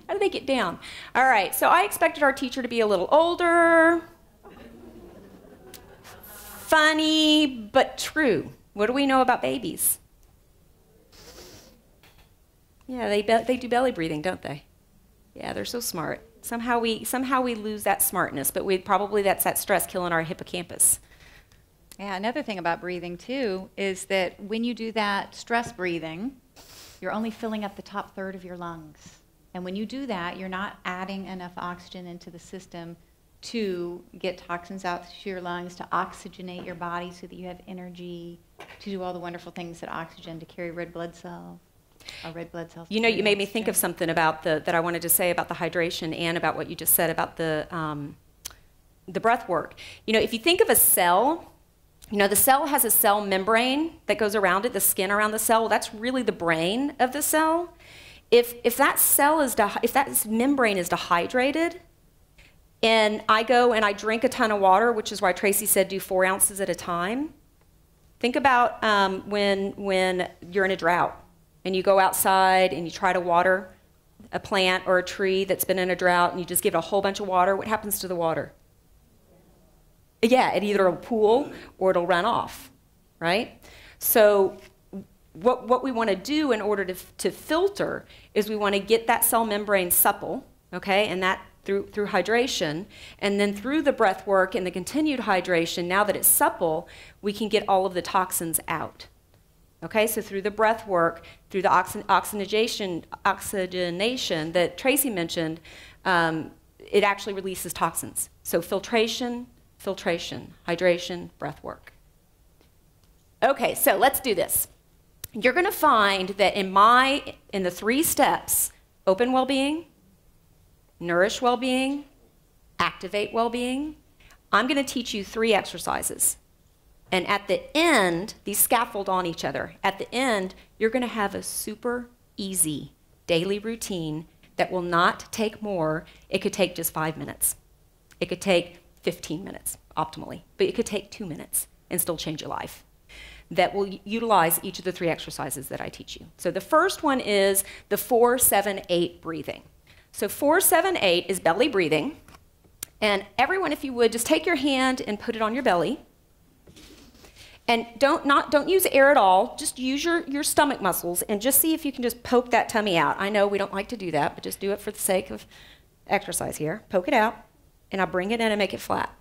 How do they get down? All right, so I expected our teacher to be a little older, funny, but true. What do we know about babies? Yeah, they do belly breathing, don't they? Yeah, they're so smart. Somehow we lose that smartness, but that's that stress killing our hippocampus. Yeah, another thing about breathing too is that when you do that stress breathing, you're only filling up the top third of your lungs. And when you do that, you're not adding enough oxygen into the system to get toxins out to your lungs, to oxygenate your body so that you have energy to do all the wonderful things that oxygen, to carry red blood cells. Red blood cells. You know, you made me think of something about that I wanted to say about the hydration and about what you just said about the breath work. You know, if you think of a cell, you know, the cell has a cell membrane that goes around it, the skin around the cell. Well, that's really the brain of the cell. If that cell is if that membrane is dehydrated, and I go and I drink a ton of water, which is why Tracy said do 4 ounces at a time. Think about when you're in a drought and you go outside and you try to water a plant or a tree that's been in a drought and you just give it a whole bunch of water. What happens to the water? Yeah, it either will pool or it'll run off, right? So what we want to do in order to filter is we want to get that cell membrane supple, okay, and that through hydration, and then through the breath work and the continued hydration, now that it's supple, we can get all of the toxins out. Okay, so through the breath work, through the oxygenation that Tracy mentioned, it actually releases toxins. So filtration, hydration, breath work. Okay, so let's do this. You're going to find that in the 3 steps, open well-being, nourish well-being, activate well-being, I'm going to teach you 3 exercises. And at the end, these scaffold on each other. At the end, you're going to have a super easy daily routine that will not take more. It could take just 5 minutes. It could take 15 minutes, optimally. But it could take 2 minutes and still change your life. That will utilize each of the 3 exercises that I teach you. So the first one is the 4-7-8 breathing. So 4-7-8 is belly breathing. And everyone, if you would, just take your hand and put it on your belly. And don't use air at all. Just use your stomach muscles and just see if you can just poke that tummy out. I know we don't like to do that, but just do it for the sake of exercise here. Poke it out, and I'll bring it in and make it flat.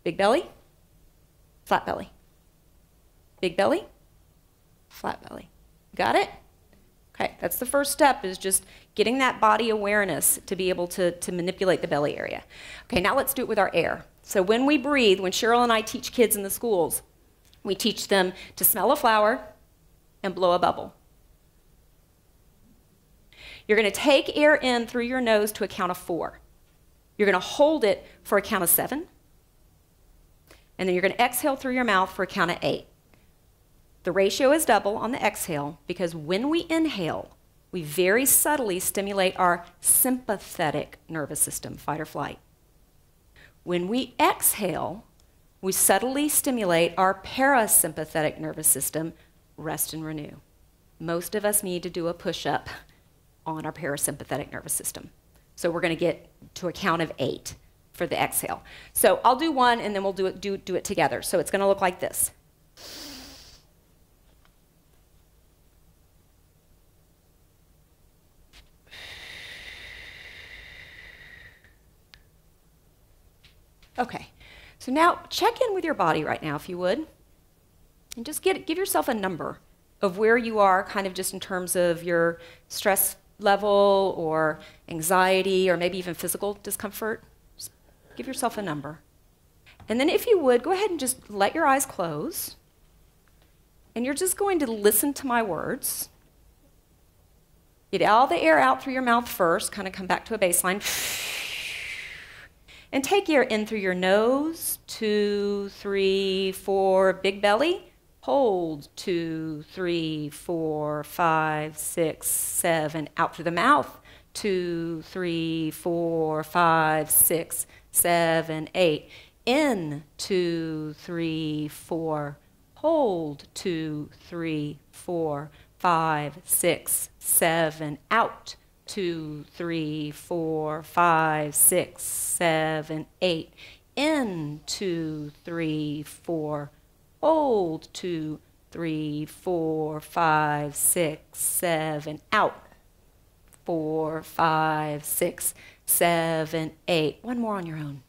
Big belly, flat belly. Big belly, flat belly. Got it? Okay, that's the first step, is just getting that body awareness to be able to manipulate the belly area. Okay, now let's do it with our air. So when we breathe, when Cheryl and I teach kids in the schools, we teach them to smell a flower and blow a bubble. You're going to take air in through your nose to a count of 4. You're going to hold it for a count of 7. And then you're going to exhale through your mouth for a count of 8. The ratio is double on the exhale because when we inhale, we very subtly stimulate our sympathetic nervous system, fight or flight. When we exhale, we subtly stimulate our parasympathetic nervous system, rest and renew. Most of us need to do a push-up on our parasympathetic nervous system. So we're going to get to a count of 8 for the exhale. So I'll do one, and then we'll do it together. So it's going to look like this. Okay, so now check in with your body right now, if you would, and just give yourself a number of where you are, kind of just in terms of your stress level or anxiety or maybe even physical discomfort. Just give yourself a number. And then if you would, go ahead and just let your eyes close, and you're just going to listen to my words. Get all the air out through your mouth first, kind of come back to a baseline. And take air in through your nose, 2, 3, 4, big belly. Hold, 2, 3, 4, 5, 6, 7. Out through the mouth, 2, 3, 4, 5, 6, 7, 8. In, 2, 3, 4. Hold, 2, 3, 4, 5, 6, 7. Out. 2, 3, 4, 5, 6, 7, 8. In, 2, 3, 4. Hold, 2, 3, 4, 5, 6, 7. Out. 4, 5, 6, 7, 8. One more on your own.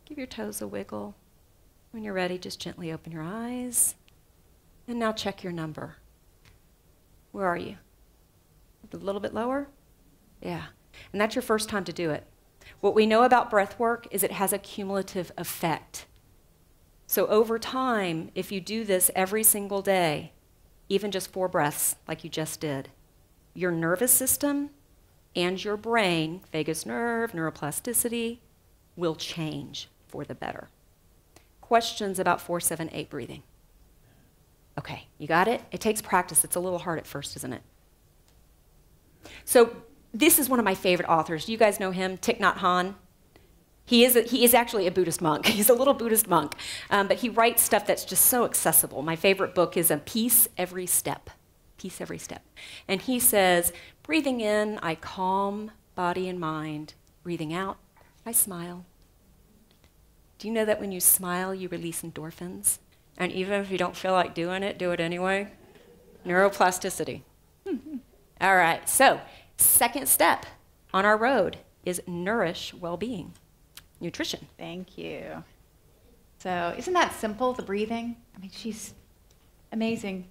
Give your toes a wiggle. When you're ready, just gently open your eyes. And now check your number. Where are you? A little bit lower? Yeah. And that's your first time to do it. What we know about breath work is it has a cumulative effect. So over time, if you do this every single day, even just 4 breaths like you just did, your nervous system and your brain, vagus nerve, neuroplasticity, will change for the better. Questions about 4, 7, 8 breathing? Okay, you got it? It takes practice. It's a little hard at first, isn't it? So this is one of my favorite authors. You guys know him, Thich Nhat Hanh. He is actually a Buddhist monk. He's a little Buddhist monk, but he writes stuff that's just so accessible. My favorite book is Peace Every Step. Peace Every Step. And he says, breathing in, I calm body and mind. Breathing out, I smile. Do you know that when you smile, you release endorphins? And even if you don't feel like doing it, do it anyway. Neuroplasticity. All right, so second step on our road is nourish well-being, nutrition. Thank you. So isn't that simple, the breathing? I mean, she's amazing.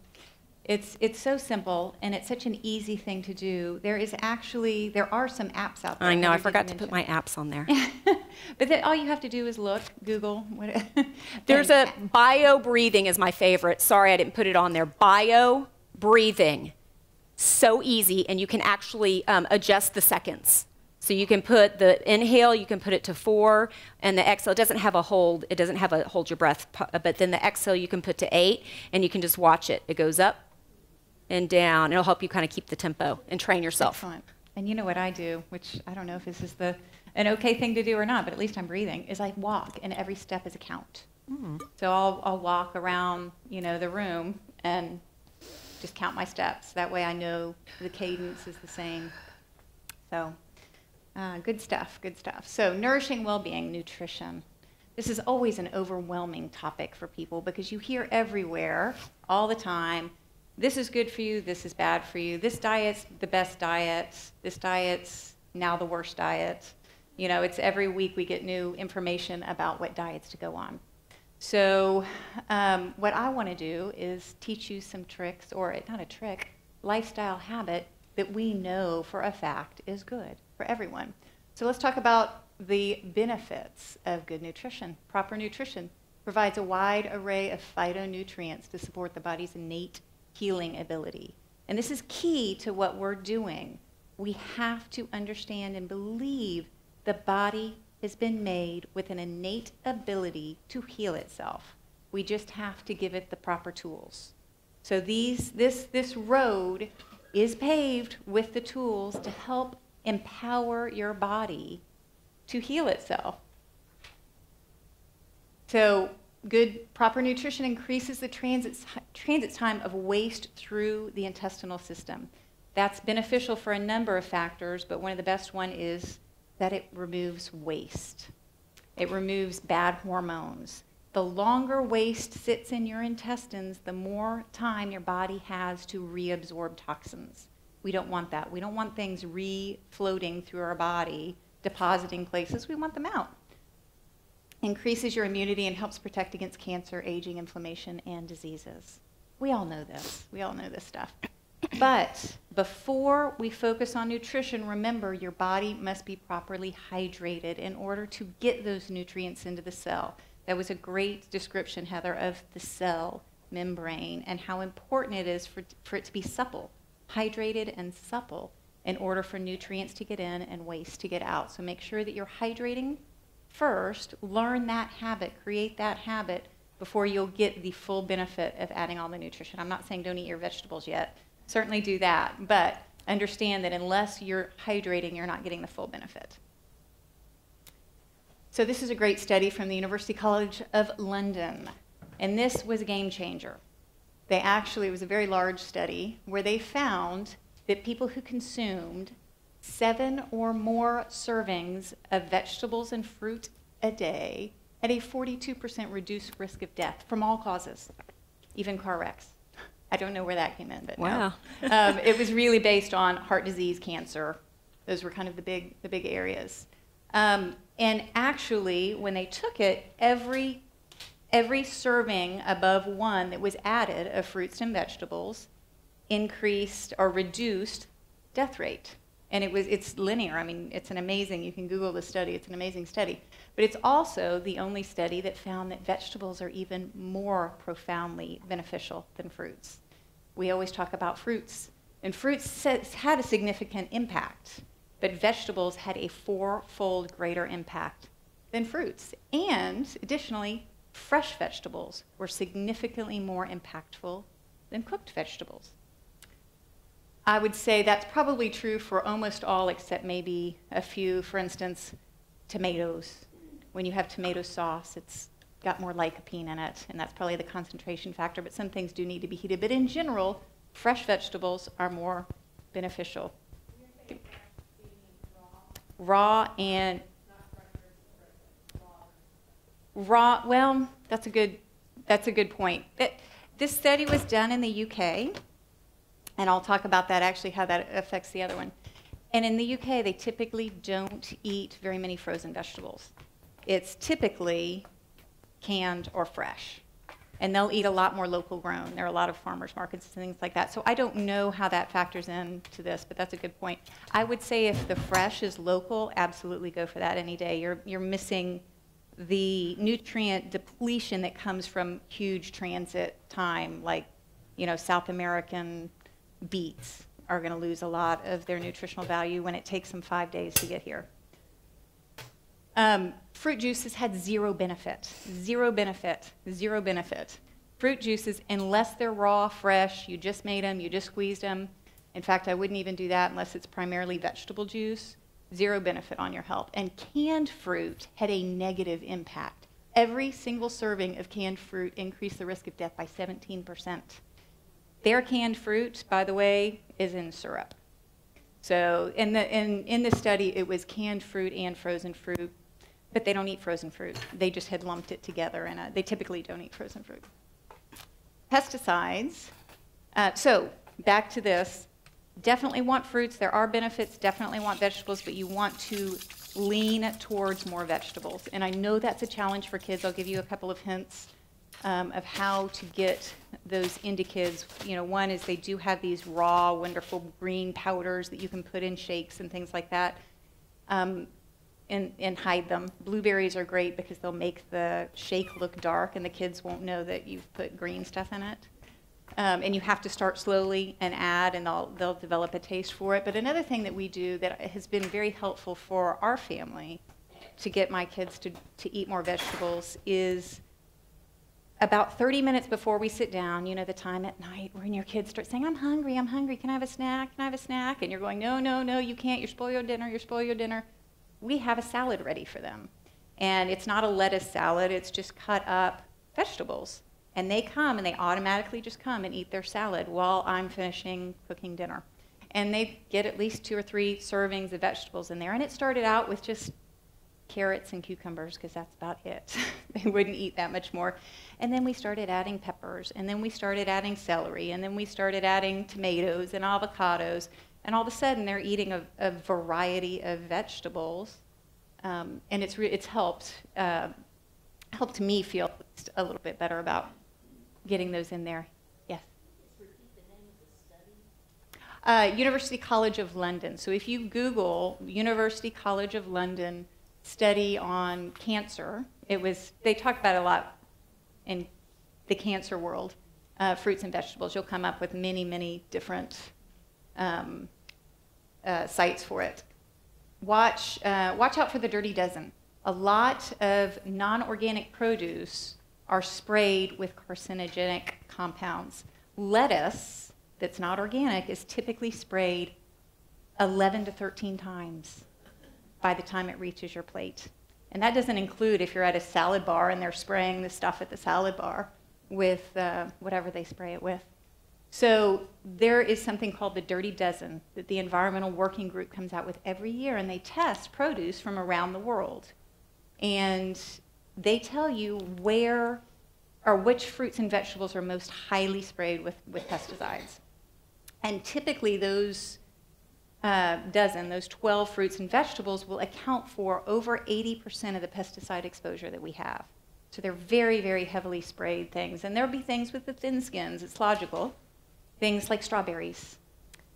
It's so simple, and it's such an easy thing to do. There are some apps out there. I know, I forgot to put my apps on there. But then all you have to do is look, Google. There's a bio breathing is my favorite. Sorry, I didn't put it on there. Bio breathing. So easy, and you can actually adjust the seconds. So you can put the inhale, you can put it to 4, and the exhale, it doesn't have a hold your breath, but then the exhale you can put to 8, and you can just watch it. It goes up and down. It'll help you kind of keep the tempo and train yourself. Excellent. And you know what I do, which I don't know if this is an okay thing to do or not, but at least I'm breathing, is I walk, and every step is a count. So I'll walk around, the room and just count my steps. That way I know the cadence is the same. So good stuff, good stuff. So nourishing well-being, nutrition. This is always an overwhelming topic for people because you hear everywhere all the time, this is good for you, this is bad for you, this diet's the best diet, this diet's now the worst diet. It's every week we get new information about what diets to go on. So what I want to do is teach you some tricks, or not a trick, lifestyle habit that we know for a fact is good for everyone. So let's talk about the benefits of good nutrition. Proper nutrition provides a wide array of phytonutrients to support the body's innate healing ability. And this is key to what we're doing. We have to understand and believe the body has been made with an innate ability to heal itself. We just have to give it the proper tools. So this road is paved with the tools to help empower your body to heal itself. So good, proper nutrition increases the transit time of waste through the intestinal system. That's beneficial for a number of factors, but one of the best one is that it removes waste. It removes bad hormones. The longer waste sits in your intestines, the more time your body has to reabsorb toxins. We don't want that. We don't want things refloating through our body, depositing places. We want them out. Increases your immunity and helps protect against cancer, aging, inflammation, and diseases. We all know this. We all know this stuff. But before we focus on nutrition, remember your body must be properly hydrated in order to get those nutrients into the cell. That was a great description, Heather, of the cell membrane and how important it is for it to be supple, hydrated and supple, in order for nutrients to get in and waste to get out. So make sure that you're hydrating first, learn that habit, create that habit before you'll get the full benefit of adding all the nutrition. I'm not saying don't eat your vegetables yet. Certainly do that, but understand that unless you're hydrating, you're not getting the full benefit. So this is a great study from the University College of London, and this was a game changer. It was a very large study where they found that people who consumed 7 or more servings of vegetables and fruit a day at a 42% reduced risk of death from all causes, even car wrecks. I don't know where that came in, but Wow. no. It was really based on heart disease, cancer. Those were kind of the big areas. And actually, when they took it, every serving above 1 that was added of fruits and vegetables increased or reduced death rate. And it's linear. I mean, it's an amazing, you can Google the study, it's an amazing study. But it's also the only study that found that vegetables are even more profoundly beneficial than fruits. We always talk about fruits, and fruits had a significant impact, but vegetables had a 4-fold greater impact than fruits. And additionally, fresh vegetables were significantly more impactful than cooked vegetables. I would say that's probably true for almost all except maybe a few. For instance, tomatoes. When you have tomato sauce, it's got more lycopene in it, and that's probably the concentration factor, but some things do need to be heated. But in general, fresh vegetables are more beneficial. Raw and raw, well, that's a good point. This study was done in the UK, and I'll talk about that, actually, how that affects the other one. And in the UK, they typically don't eat very many frozen vegetables. It's typically canned or fresh. And they'll eat a lot more local grown. There are a lot of farmers markets and things like that. So I don't know how that factors into this, but that's a good point. I would say if the fresh is local, absolutely go for that any day. You're missing the nutrient depletion that comes from huge transit time, like, South American beets are going to lose a lot of their nutritional value when it takes them 5 days to get here. Fruit juices had zero benefit. Fruit juices, unless they're raw, fresh, you just made them, you just squeezed them. In fact, I wouldn't even do that unless it's primarily vegetable juice. Zero benefit on your health. And canned fruit had a negative impact. Every single serving of canned fruit increased the risk of death by 17%. Their canned fruit, by the way, is in syrup. So in the study, it was canned fruit and frozen fruit, but they don't eat frozen fruit. They just had lumped it together, and they typically don't eat frozen fruit. Pesticides. So back to this. Definitely want fruits. There are benefits. Definitely want vegetables, but you want to lean towards more vegetables. And I know that's a challenge for kids. I'll give you a couple of hints of how to get those into kids. One is they do have these raw, wonderful green powders that you can put in shakes and things like that, and hide them. Blueberries are great because they'll make the shake look dark, and the kids won't know that you've put green stuff in it. And you have to start slowly and add, and they'll develop a taste for it. But another thing that we do that has been very helpful for our family to get my kids to eat more vegetables is about 30 minutes before we sit down, the time at night when your kids start saying, I'm hungry, can I have a snack, And you're going, no, you can't, you're spoil your dinner. We have a salad ready for them. And it's not a lettuce salad, it's just cut up vegetables. And they come and they automatically just come and eat their salad while I'm finishing cooking dinner. And they get at least 2 or 3 servings of vegetables in there. And it started out with just carrots and cucumbers, because that's about it. They wouldn't eat that much more. And then we started adding peppers, and then we started adding celery, and then we started adding tomatoes and avocados, and all of a sudden they're eating a variety of vegetables, and it's helped me feel a little bit better about getting those in there. Yes? Repeat the name of the study. University College of London. So if you Google University College of London study on cancer, they talk about it a lot in the cancer world, fruits and vegetables. You'll come up with many, many different sites for it. Watch out for the dirty dozen. A lot of non-organic produce are sprayed with carcinogenic compounds. Lettuce that's not organic is typically sprayed 11 to 13 times by the time it reaches your plate. And that doesn't include if you're at a salad bar and they're spraying the stuff at the salad bar with whatever they spray it with. So there is something called the Dirty Dozen that the Environmental Working Group comes out with every year, and they test produce from around the world. And they tell you where or which fruits and vegetables are most highly sprayed with pesticides. And typically those those 12 fruits and vegetables will account for over 80% of the pesticide exposure that we have. So they're very, very heavily sprayed things. And there'll be things with the thin skins, it's logical. Things like strawberries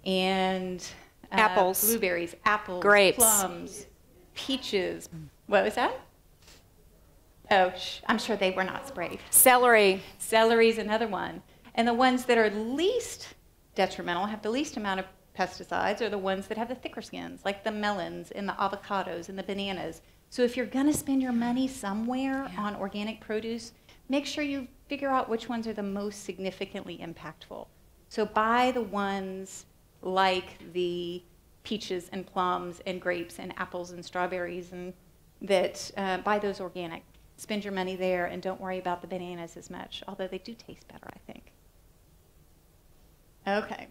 and apples, blueberries, apples, grapes, plums, peaches. What was that? Oh, I'm sure they were not sprayed. celery. Celery is another one. And the ones that are least detrimental, have the least amount of pesticides, are the ones that have the thicker skins, like the melons and the avocados and the bananas. So if you're going to spend your money somewhere on organic produce, make sure you figure out which ones are the most significantly impactful. So buy the ones like the peaches and plums and grapes and apples and strawberries, and that buy those organic. Spend your money there and don't worry about the bananas as much, although they do taste better, I think. Okay.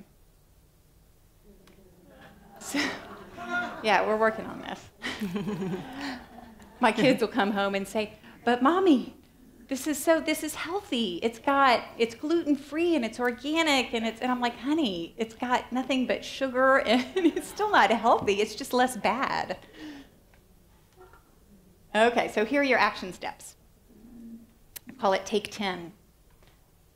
So, yeah, we're working on this. My kids will come home and say, "But Mommy, this is healthy. It's gluten-free and it's organic and I'm like, "Honey, it's got nothing but sugar and it's still not healthy. It's just less bad." Okay, so here are your action steps. I call it Take 10.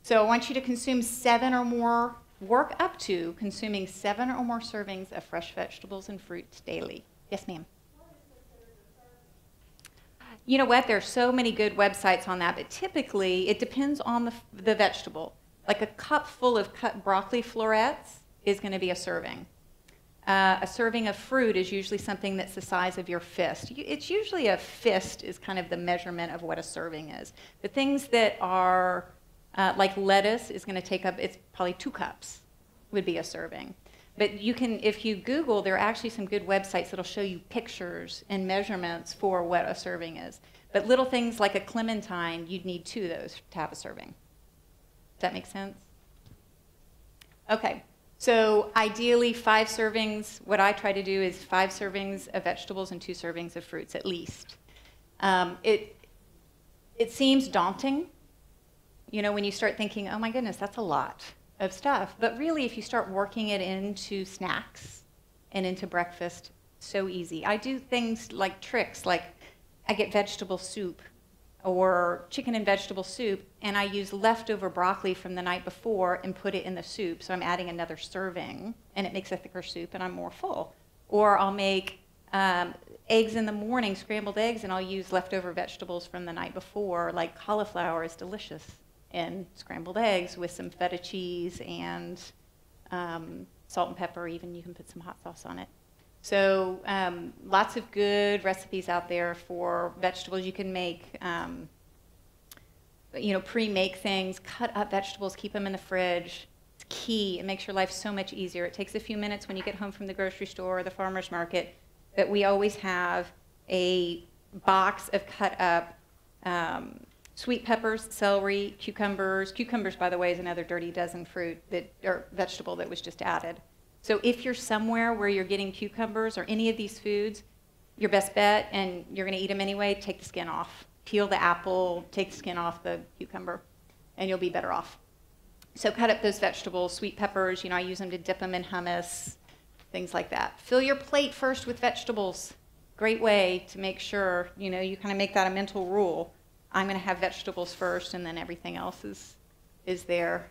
So I want you to consume 7 or more, work up to consuming 7 or more servings of fresh vegetables and fruits daily. Yes, ma'am. You know what? There are so many good websites on that, but typically it depends on the vegetable. Like a cup full of cut broccoli florets is going to be a serving. A serving of fruit is usually something that's the size of your fist. It's usually a fist is kind of the measurement of what a serving is. The things that are like lettuce is going to take up, it's probably 2 cups would be a serving. But you can, if you Google, there are actually some good websites that'll show you pictures and measurements for what a serving is. But little things like a clementine, you'd need 2 of those to have a serving. Does that make sense? Okay. So ideally 5 servings. What I try to do is 5 servings of vegetables and 2 servings of fruits at least. It seems daunting, you know, when you start thinking, oh my goodness, that's a lot of stuff. But really, if you start working it into snacks and into breakfast, so easy. I do things like tricks, like I get vegetable soup or chicken and vegetable soup, and I use leftover broccoli from the night before and put it in the soup. So I'm adding another serving, and it makes a thicker soup, and I'm more full. Or I'll make eggs in the morning, scrambled eggs, and I'll use leftover vegetables from the night before, like cauliflower is delicious in scrambled eggs with some feta cheese and salt and pepper. Even you can put some hot sauce on it. So lots of good recipes out there for vegetables. You can make, pre-make things, cut up vegetables, keep them in the fridge. It's key. It makes your life so much easier. It takes a few minutes when you get home from the grocery store or the farmer's market, but we always have a box of cut up sweet peppers, celery, cucumbers. Cucumbers, by the way, is another dirty dozen fruit or vegetable that was just added. So if you're somewhere where you're getting cucumbers or any of these foods, your best bet, and you're going to eat them anyway, take the skin off. Peel the apple, take the skin off the cucumber, and you'll be better off. So cut up those vegetables, sweet peppers. You know, I use them to dip them in hummus, things like that. Fill your plate first with vegetables. Great way to make sure, you know, you kind of make that a mental rule. I'm going to have vegetables first, and then everything else is there.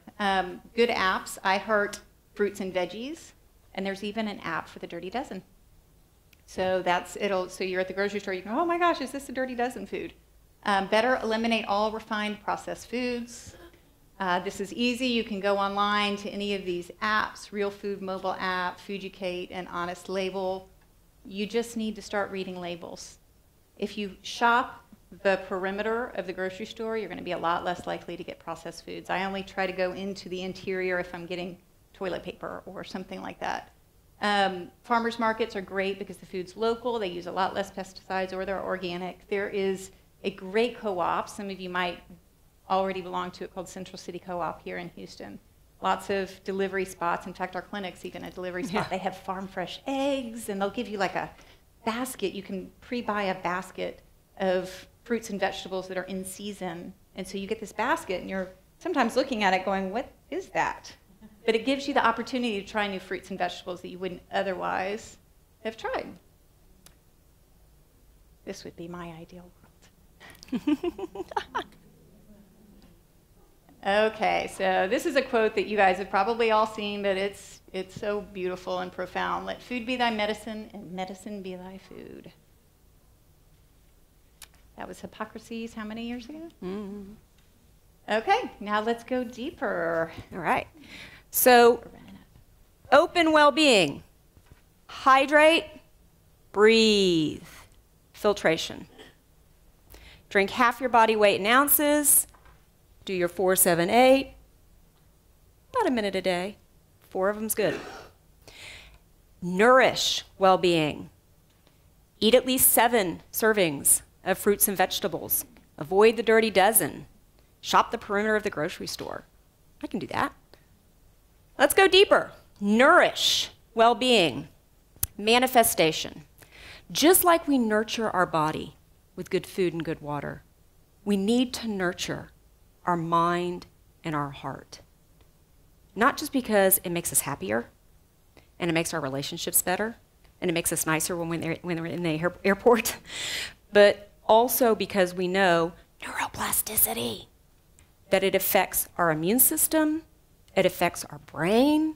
Good apps. I heart fruits and veggies. And there's even an app for the Dirty Dozen. So so you're at the grocery store, you go, oh my gosh, is this a Dirty Dozen food? Better eliminate all refined processed foods. This is easy. You can go online to any of these apps, Real Food mobile app, Fujicate, and Honest Label. You just need to start reading labels. If you shop the perimeter of the grocery store, you're going to be a lot less likely to get processed foods. I only try to go into the interior if I'm getting toilet paper or something like that. Farmers markets are great because the food's local. They use a lot less pesticides, or they're organic. There is a great co-op. Some of you might already belong to it, called Central City Co-op here in Houston. Lots of delivery spots. In fact, our clinic's even a delivery spot. Yeah. They have farm fresh eggs, and they'll give you like a basket. You can pre-buy a basket of fruits and vegetables that are in season. And so you get this basket, and you're sometimes looking at it going, what is that? But it gives you the opportunity to try new fruits and vegetables that you wouldn't otherwise have tried. This would be my ideal world. Okay, so this is a quote that you guys have probably all seen, but it's so beautiful and profound. Let food be thy medicine, and medicine be thy food. That was Hippocrates how many years ago? Mm-hmm. Okay, now let's go deeper. All right. So, open well-being. Hydrate, breathe. Filtration. Drink half your body weight in ounces. Do your 4, 7, 8. About a minute a day. 4 of them's good. Nourish well-being. Eat at least 7 servings of fruits and vegetables. Avoid the dirty dozen. Shop the perimeter of the grocery store. I can do that. Let's go deeper. Nourish well-being. Manifestation. Just like we nurture our body with good food and good water, we need to nurture our mind and our heart. Not just because it makes us happier, and it makes our relationships better, and it makes us nicer when we're in the airport, but also because we know neuroplasticity, that it affects our immune system, it affects our brain,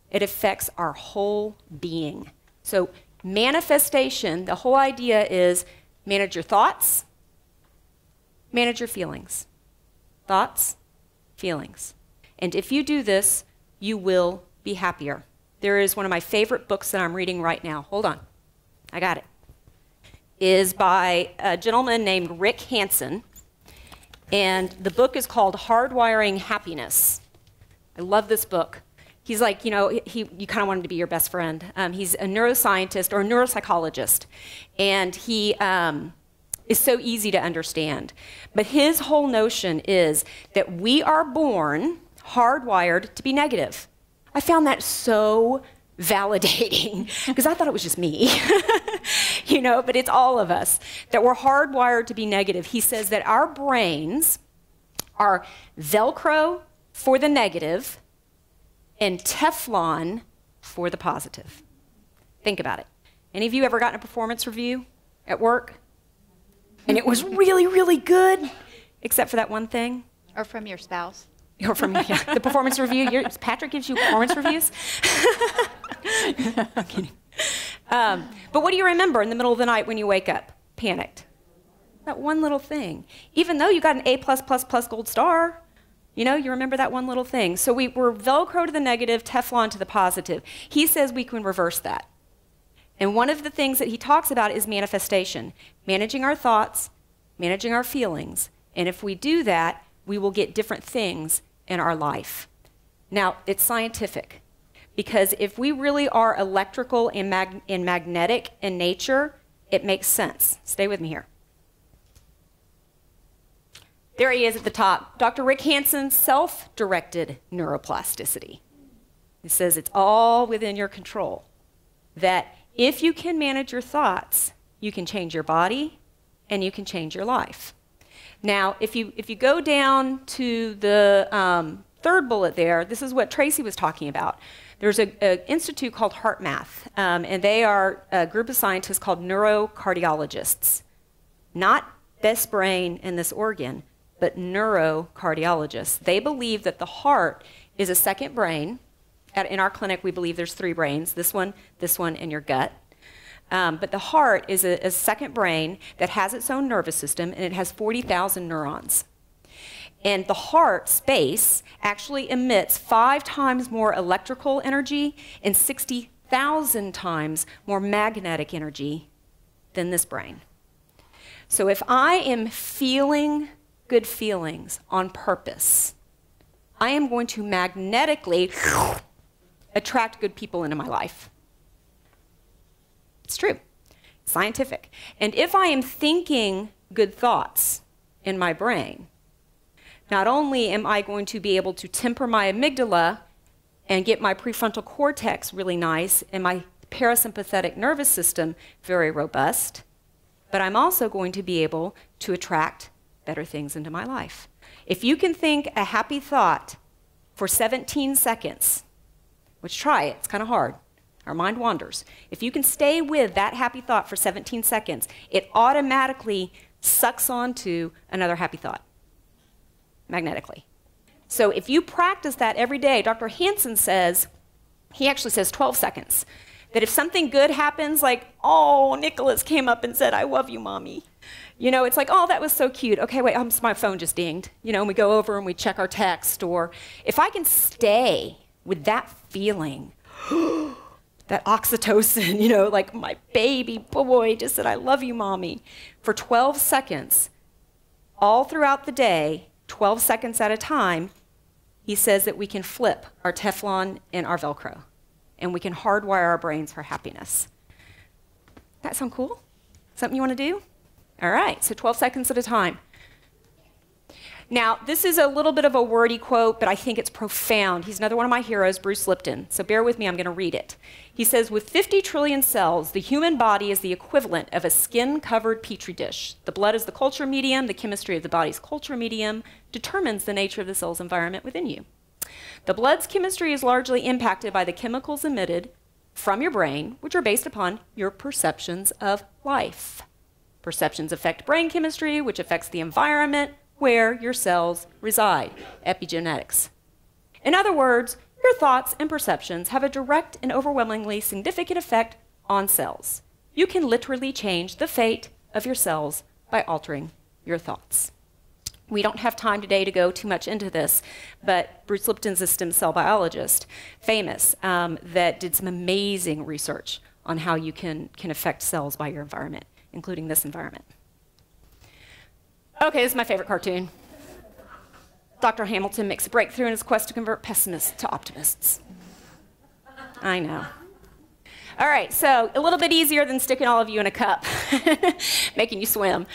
it affects our whole being. So manifestation, the whole idea is manage your thoughts, manage your feelings. Thoughts, feelings. And if you do this, you will be happier. There is one of my favorite books that I'm reading right now. Hold on. I got it. Is by a gentleman named Rick Hansen. And the book is called Hardwiring Happiness. I love this book. He's like, you know, you kind of want him to be your best friend. He's a neuroscientist or a neuropsychologist. And he is so easy to understand. But his whole notion is that we are born hardwired to be negative. I found that so validating because I thought it was just me, you know, but it's all of us, that we're hardwired to be negative. He says that our brains are Velcro for the negative and Teflon for the positive. Think about it. Any of you ever gotten a performance review at work? And it was really, really good, except for that one thing. Or from your spouse. Or from the performance review. Patrick gives you performance reviews? I'm kidding. But what do you remember in the middle of the night when you wake up? Panicked. That one little thing. Even though you got an A+++ gold star, you know, you remember that one little thing. So we're Velcro to the negative, Teflon to the positive. He says we can reverse that. And one of the things that he talks about is manifestation, managing our thoughts, managing our feelings. And if we do that, we will get different things in our life. Now, it's scientific, because if we really are electrical and magnetic in nature, it makes sense. Stay with me here. There he is at the top. Dr. Rick Hansen's self-directed neuroplasticity. It says it's all within your control, that if you can manage your thoughts, you can change your body and you can change your life. Now, if you go down to the third bullet there, this is what Tracy was talking about. There's an institute called HeartMath, and they are a group of scientists called neurocardiologists. Not this brain and this organ, but neurocardiologists. They believe that the heart is a second brain. In our clinic, we believe there's 3 brains, this one, and your gut. But the heart is a second brain that has its own nervous system, and it has 40,000 neurons. And the heart space actually emits 5 times more electrical energy and 60,000 times more magnetic energy than this brain. So if I am feeling good feelings on purpose, I am going to magnetically attract good people into my life. It's true. It's scientific. And if I am thinking good thoughts in my brain, not only am I going to be able to temper my amygdala and get my prefrontal cortex really nice and my parasympathetic nervous system very robust, but I'm also going to be able to attract better things into my life. If you can think a happy thought for 17 seconds, which try it, it's kind of hard. Our mind wanders. If you can stay with that happy thought for 17 seconds, it automatically sucks onto another happy thought, magnetically. So if you practice that every day, Dr. Hansen says, he actually says 12 seconds, that if something good happens, like, oh, Nicholas came up and said, I love you, Mommy. You know, it's like, oh, that was so cute. Okay, wait, my phone just dinged. You know, and we go over and we check our text. Or if I can stay with that feeling, that oxytocin, you know, like my baby boy just said, I love you, Mommy, for 12 seconds, all throughout the day, 12 seconds at a time, he says that we can flip our Teflon and our Velcro, and we can hardwire our brains for happiness. That sound cool? Something you want to do? All right, so 12 seconds at a time. Now, this is a little bit of a wordy quote, but I think it's profound. He's another one of my heroes, Bruce Lipton. So bear with me, I'm going to read it. He says, with 50 trillion cells, the human body is the equivalent of a skin-covered petri dish. The blood is the culture medium. The chemistry of the body's culture medium determines the nature of the cell's environment within you. The blood's chemistry is largely impacted by the chemicals emitted from your brain, which are based upon your perceptions of life. Perceptions affect brain chemistry, which affects the environment where your cells reside, epigenetics. In other words, your thoughts and perceptions have a direct and overwhelmingly significant effect on cells. You can literally change the fate of your cells by altering your thoughts. We don't have time today to go too much into this, but Bruce Lipton's a stem cell biologist, famous, that did some amazing research on how you can affect cells by your environment, including this environment. Okay, this is my favorite cartoon. Dr. Hamilton makes a breakthrough in his quest to convert pessimists to optimists. I know. All right, so a little bit easier than sticking all of you in a cup, making you swim.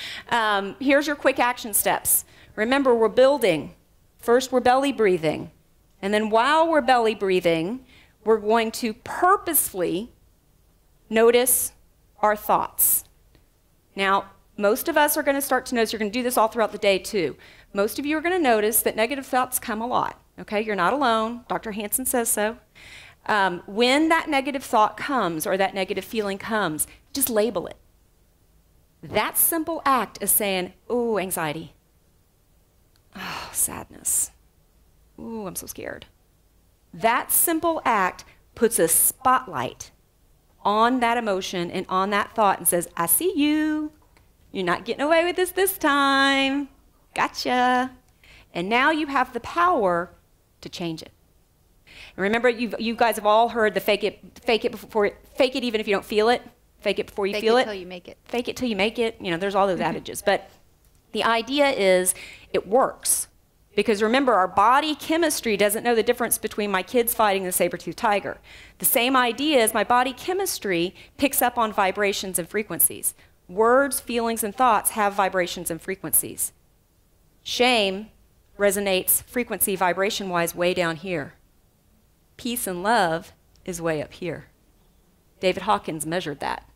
Here's your quick action steps. Remember, we're building. First, we're belly breathing. And then while we're belly breathing, we're going to purposefully notice our thoughts. Now, most of us are going to start to notice, you're going to do this all throughout the day too. Most of you are going to notice that negative thoughts come a lot. Okay, you're not alone. Dr. Hansen says so. When that negative thought comes or that negative feeling comes, just label it. That simple act is saying, oh, anxiety. Oh, sadness. Ooh, I'm so scared. That simple act puts a spotlight on that emotion and on that thought and says, I see you. You're not getting away with this time. Gotcha. And now you have the power to change it. And remember, you guys have all heard the fake it even if you don't feel it. Fake it before you feel it. Fake it till you make it. Fake it till you make it. You know, there's all those adages. But the idea is it works. Because remember, our body chemistry doesn't know the difference between my kids fighting the saber-toothed tiger. The same idea is my body chemistry picks up on vibrations and frequencies. Words, feelings, and thoughts have vibrations and frequencies. Shame resonates frequency vibration-wise way down here. Peace and love is way up here. David Hawkins measured that.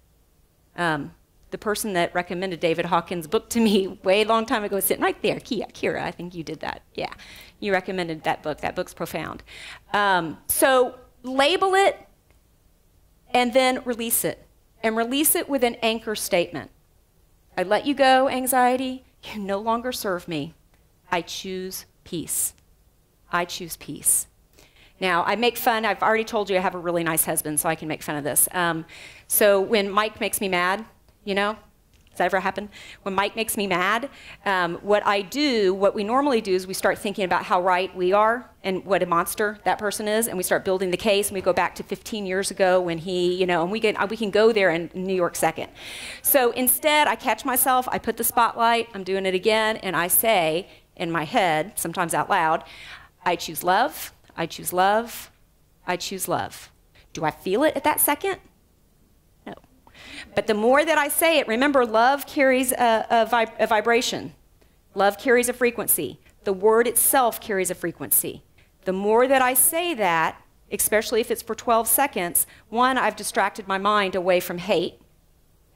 The person that recommended David Hawkins' book to me way long time ago is sitting right there. Kira, I think you did that. Yeah, you recommended that book. That book's profound. So label it and then release it. And release it with an anchor statement. I let you go, anxiety. You no longer serve me. I choose peace. I choose peace. Now, I make fun. I've already told you I have a really nice husband, so I can make fun of this. So when Mike makes me mad, you know, does that ever happen? When Mike makes me mad, what we normally do is we start thinking about how right we are and what a monster that person is, and we start building the case, and we go back to 15 years ago when he, you know, and we can go there in New York second. So instead, I catch myself, I put the spotlight, I'm doing it again, and I say in my head, sometimes out loud, I choose love, I choose love, I choose love. Do I feel it at that second? No. But the more that I say it, remember, love carries a vibration. Love carries a frequency. The word itself carries a frequency. The more that I say that, especially if it's for 12 seconds, one, I've distracted my mind away from hate,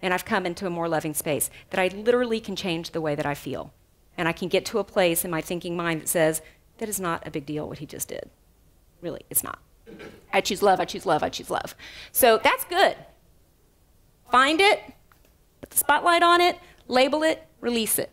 and I've come into a more loving space, that I literally can change the way that I feel. And I can get to a place in my thinking mind that says, that is not a big deal what he just did. Really, it's not. I choose love, I choose love, I choose love. So that's good. Find it, put the spotlight on it, label it, release it.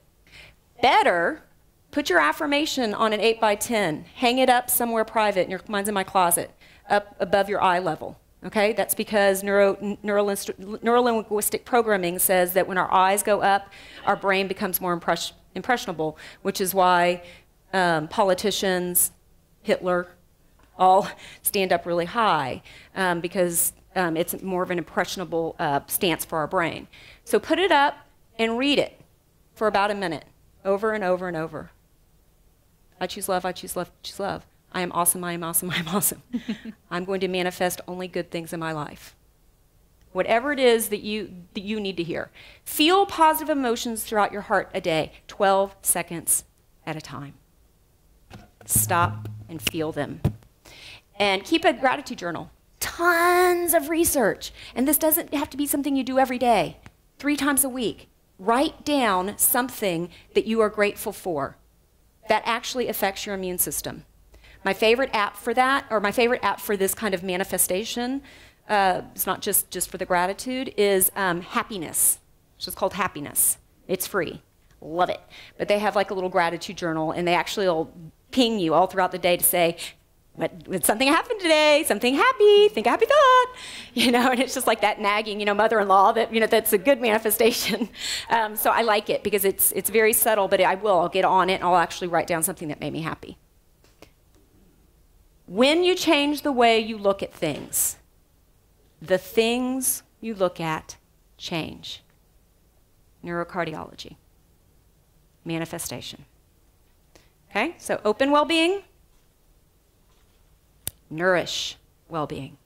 Better, put your affirmation on an 8x10. Hang it up somewhere private. Mine's in my closet, up above your eye level. Okay? That's because neurolinguistic programming says that when our eyes go up, our brain becomes more impressionable, which is why politicians, Hitler, all stand up really high because it's more of an impressionable stance for our brain. So put it up and read it for about a minute, over and over and over. I choose love, I choose love, I choose love. I am awesome, I am awesome, I am awesome. I'm going to manifest only good things in my life. Whatever it is that you need to hear. Feel positive emotions throughout your heart a day, 12 seconds at a time. Stop and feel them. And keep a gratitude journal. Tons of research. And this doesn't have to be something you do every day, 3 times a week. Write down something that you are grateful for that actually affects your immune system. My favorite app for that, or my favorite app for this kind of manifestation, it's not just for the gratitude, is Happiness, which is called Happiness. It's free. Love it. But they have like a little gratitude journal, and they actually will ping you all throughout the day to say, something happened today, something happy, think a happy thought, and it's just like that nagging, mother-in-law that, that's a good manifestation. So I like it because it's very subtle, but I'll get on it and I'll actually write down something that made me happy. When you change the way you look at things, the things you look at change. Neurocardiology, manifestation. Okay, so open well-being, nourish well-being.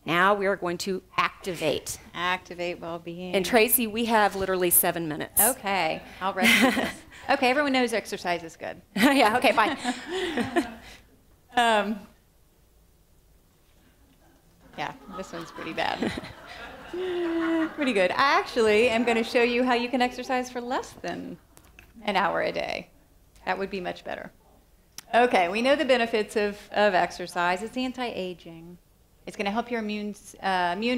Now we are going to activate. Activate well-being. And Tracy, we have literally 7 minutes. Okay, I'll rest this. Okay, everyone knows exercise is good. Yeah, okay, fine. Yeah, this one's pretty bad. Pretty good. I actually am going to show you how you can exercise for less than an hour a day. That would be much better. Okay, we know the benefits of exercise. It's anti-aging. It's going to help your immune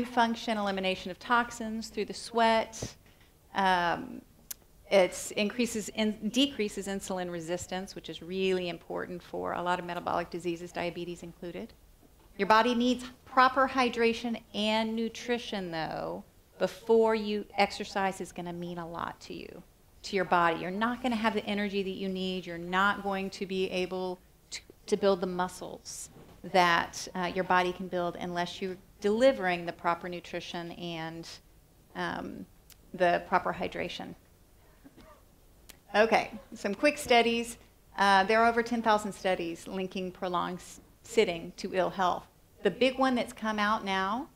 function, elimination of toxins through the sweat. It decreases insulin resistance, which is really important for a lot of metabolic diseases, diabetes included. Your body needs proper hydration and nutrition, though, before you exercise is going to mean a lot to you, to your body. You're not going to have the energy that you need. You're not going to be able to build the muscles that your body can build unless you're delivering the proper nutrition and the proper hydration. Okay, some quick studies. There are over 10,000 studies linking prolonged sitting to ill health. The big one that's come out now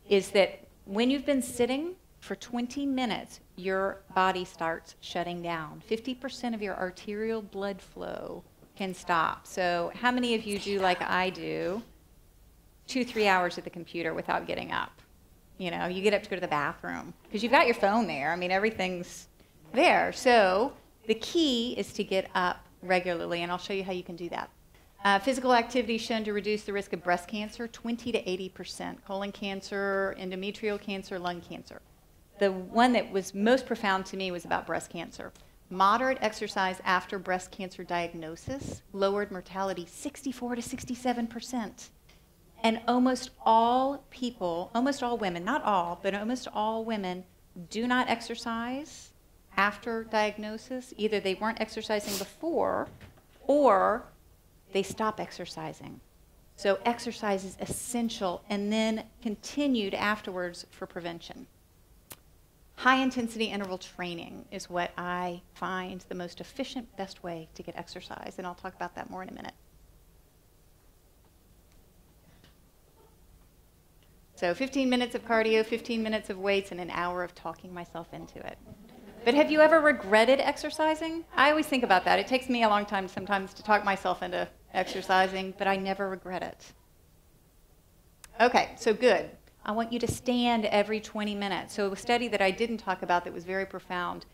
is that when you've been sitting for 20 minutes, your body starts shutting down. 50% of your arterial blood flow can stop. So how many of you do like I do, 2-3 hours at the computer without getting up? You get up to go to the bathroom because you've got your phone there. I mean, everything's there. So the key is to get up regularly, and I'll show you how you can do that. Physical activity shown to reduce the risk of breast cancer, 20 to 80%, colon cancer, endometrial cancer, lung cancer. The one that was most profound to me was about breast cancer. Moderate exercise after breast cancer diagnosis lowered mortality 64 to 67%. And almost all people, almost all women, not all, but almost all women do not exercise after diagnosis. Either they weren't exercising before or they stop exercising. So exercise is essential and then continued afterwards for prevention. High-intensity interval training is what I find the most efficient, best way to get exercise, and I'll talk about that more in a minute. So 15 minutes of cardio, 15 minutes of weights, and an hour of talking myself into it. But have you ever regretted exercising? I always think about that. It takes me a long time sometimes to talk myself into exercising, but I never regret it. Okay, so good. I want you to stand every 20 minutes. So a study that I didn't talk about that was very profound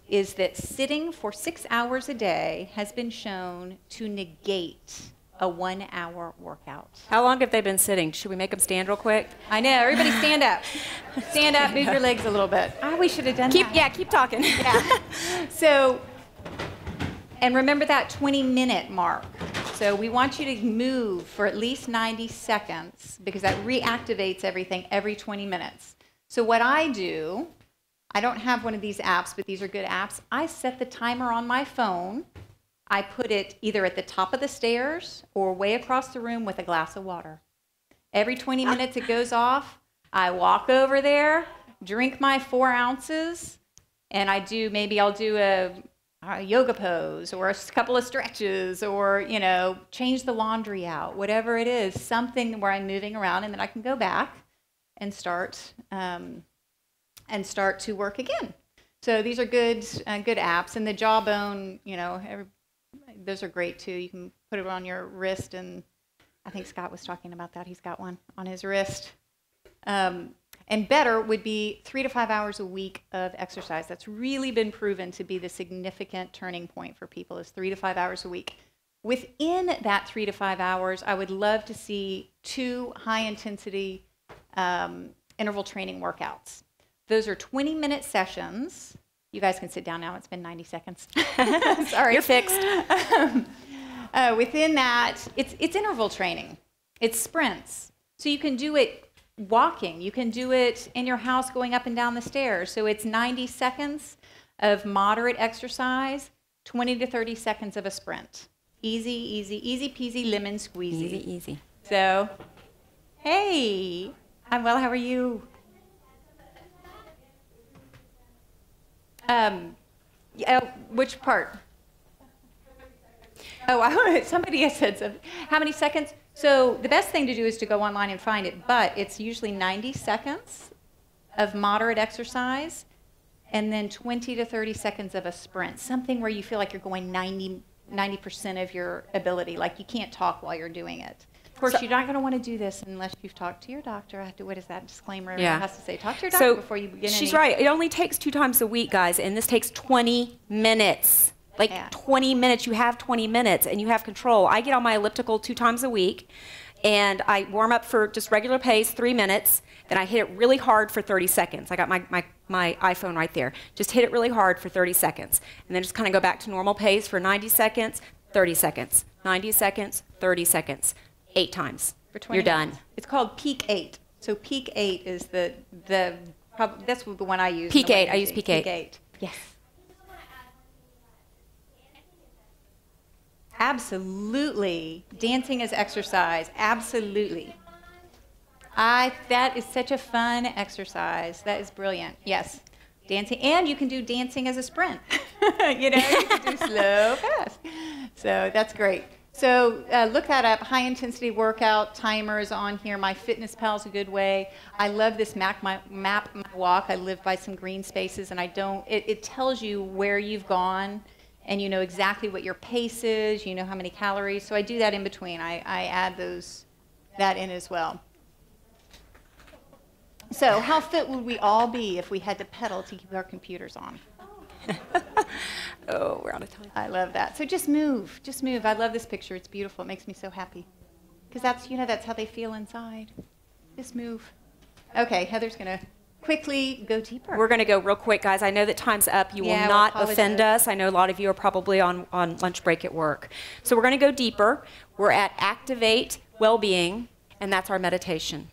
is that sitting for 6 hours a day has been shown to negate a 1 hour workout. How long have they been sitting? Should we make them stand real quick? I know, everybody stand up. Stand up, move your legs a little bit. Oh, we should have done that. Yeah, keep talking. Yeah. So, and remember that 20-minute mark. So we want you to move for at least 90 seconds because that reactivates everything every 20 minutes. So what I do, I don't have one of these apps, but these are good apps. I set the timer on my phone. I put it either at the top of the stairs or way across the room with a glass of water. Every 20 minutes it goes off. I walk over there, drink my 4 ounces, and I'll do a yoga pose or a couple of stretches or, change the laundry out, whatever it is, something where I'm moving around, and then I can go back and start to work again. So these are good apps, and the Jawbone, those are great too. You can put it on your wrist, and I think Scott was talking about that. He's got one on his wrist. And better would be 3 to 5 hours a week of exercise. That's really been proven to be the significant turning point for people, is 3 to 5 hours a week. Within that 3 to 5 hours, I would love to see 2 high-intensity interval training workouts. Those are 20-minute sessions. You guys can sit down now. It's been 90 seconds. Sorry. You're fixed. Within that, it's interval training. It's sprints. So you can do it walking. You can do it in your house going up and down the stairs. So it's 90 seconds of moderate exercise, 20 to 30 seconds of a sprint. Easy, easy, easy peasy, lemon squeezy. Easy, easy. So, hey, I'm well. How are you? Which part? Oh, somebody has said something. How many seconds? So the best thing to do is to go online and find it, but it's usually 90 seconds of moderate exercise and then 20 to 30 seconds of a sprint, something where you feel like you're going 90% of your ability, like you can't talk while you're doing it. Of course, you're not going to want to do this unless you've talked to your doctor. What is that disclaimer? Yeah. Everyone has to say, talk to your doctor before you begin. She's right. It only takes 2 times a week, guys, and this takes 20 minutes. 20 minutes. You have 20 minutes, and you have control. I get on my elliptical 2 times a week, and I warm up for just regular pace, 3 minutes. Then I hit it really hard for 30 seconds. I got my iPhone right there. Just hit it really hard for 30 seconds, and then just kind of go back to normal pace for 90 seconds, 30 seconds, 90 seconds, 30 seconds. 8 times. You're done. It's called Peak 8. So Peak 8 is that's the one I use. Peak 8. I use Peak 8. Peak 8. Yes. Absolutely. Dancing is exercise. Absolutely. That is such a fun exercise. That is brilliant. Yes. Dancing. And you can do dancing as a sprint. You can do slow, fast. So that's great. So look that up. High intensity workout timer is on here. MyFitnessPal is a good way. I love this map my walk. I live by some green spaces, and it tells you where you've gone, and you know exactly what your pace is. You know how many calories. So I do that in between. I add that in as well. So how fit would we all be if we had to pedal to keep our computers on? Oh, we're out of time. I love that. So just move. Just move. I love this picture. It's beautiful. It makes me so happy. Because that's how they feel inside. Just move. Okay, Heather's going to quickly go deeper. We're going to go real quick, guys. I know that time's up. You will not offend us. I know a lot of you are probably on lunch break at work. So we're going to go deeper. We're at Activate Wellbeing, and that's our meditation.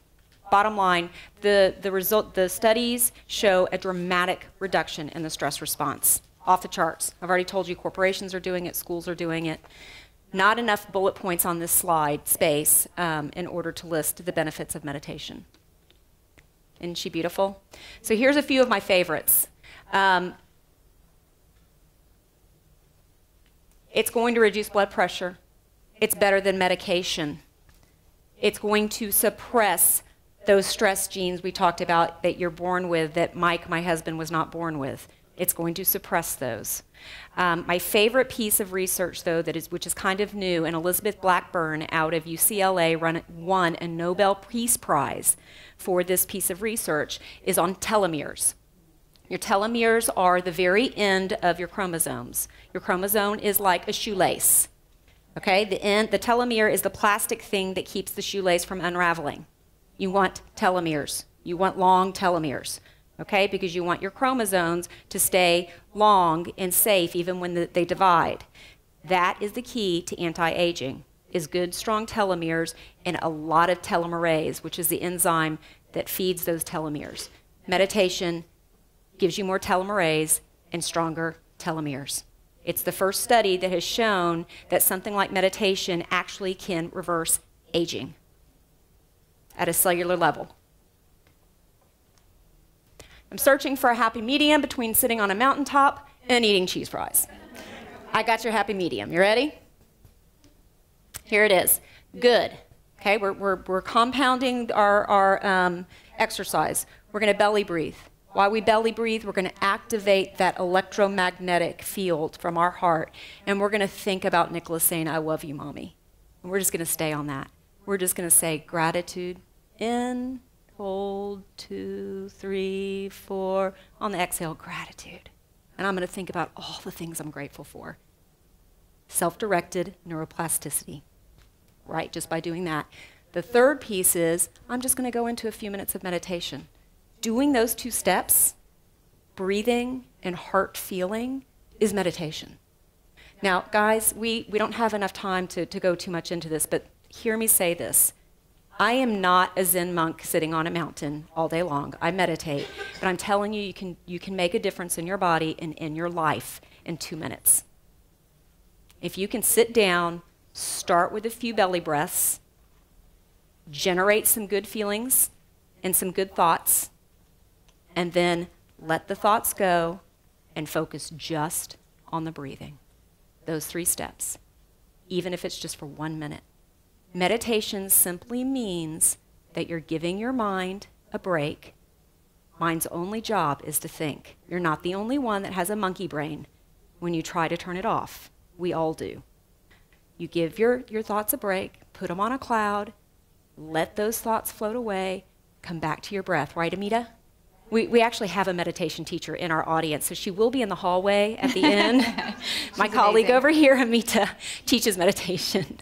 Bottom line, the studies show a dramatic reduction in the stress response. Off the charts. I've already told you corporations are doing it, schools are doing it. Not enough bullet points on this slide space in order to list the benefits of meditation. Isn't she beautiful? So here's a few of my favorites. It's going to reduce blood pressure. It's better than medication. It's going to suppress those stress genes we talked about that you're born with, that Mike, my husband, was not born with. It's going to suppress those. My favorite piece of research, though, which is kind of new, and Elizabeth Blackburn out of UCLA won a Nobel Peace Prize for this piece of research, is on telomeres. Your telomeres are the very end of your chromosomes. Your chromosome is like a shoelace. Okay, the telomere is the plastic thing that keeps the shoelace from unraveling. You want telomeres. You want long telomeres, okay, because you want your chromosomes to stay long and safe even when they divide. That is the key to anti-aging, is good, strong telomeres and a lot of telomerase, which is the enzyme that feeds those telomeres. Meditation gives you more telomerase and stronger telomeres. It's the first study that has shown that something like meditation actually can reverse aging at a cellular level. I'm searching for a happy medium between sitting on a mountaintop and eating cheese fries. I got your happy medium. You ready? Here it is. Good. Okay, we're compounding our exercise. We're going to belly breathe. While we belly breathe, we're going to activate that electromagnetic field from our heart, and we're going to think about Nicholas saying, "I love you, Mommy." And we're just going to stay on that. We're just going to say gratitude. In, hold, 2, 3, 4. On the exhale, gratitude. And I'm going to think about all the things I'm grateful for. Self-directed neuroplasticity, right, just by doing that. The third piece is I'm just going to go into a few minutes of meditation. Doing those 2 steps, breathing and heart feeling, is meditation. Now, guys, we don't have enough time to go too much into this, but hear me say this. I am not a Zen monk sitting on a mountain all day long. I meditate, but I'm telling you, you can make a difference in your body and in your life in 2 minutes. If you can sit down, start with a few belly breaths, generate some good feelings and some good thoughts, and then let the thoughts go and focus just on the breathing. Those 3 steps, even if it's just for 1 minute. Meditation simply means that you're giving your mind a break. Mind's only job is to think. You're not the only one that has a monkey brain when you try to turn it off. We all do. You give your thoughts a break, put them on a cloud, let those thoughts float away, come back to your breath. Right, Amita? We actually have a meditation teacher in our audience, so she will be in the hallway at the end. My colleague amazing. Over here, Amita, teaches meditation.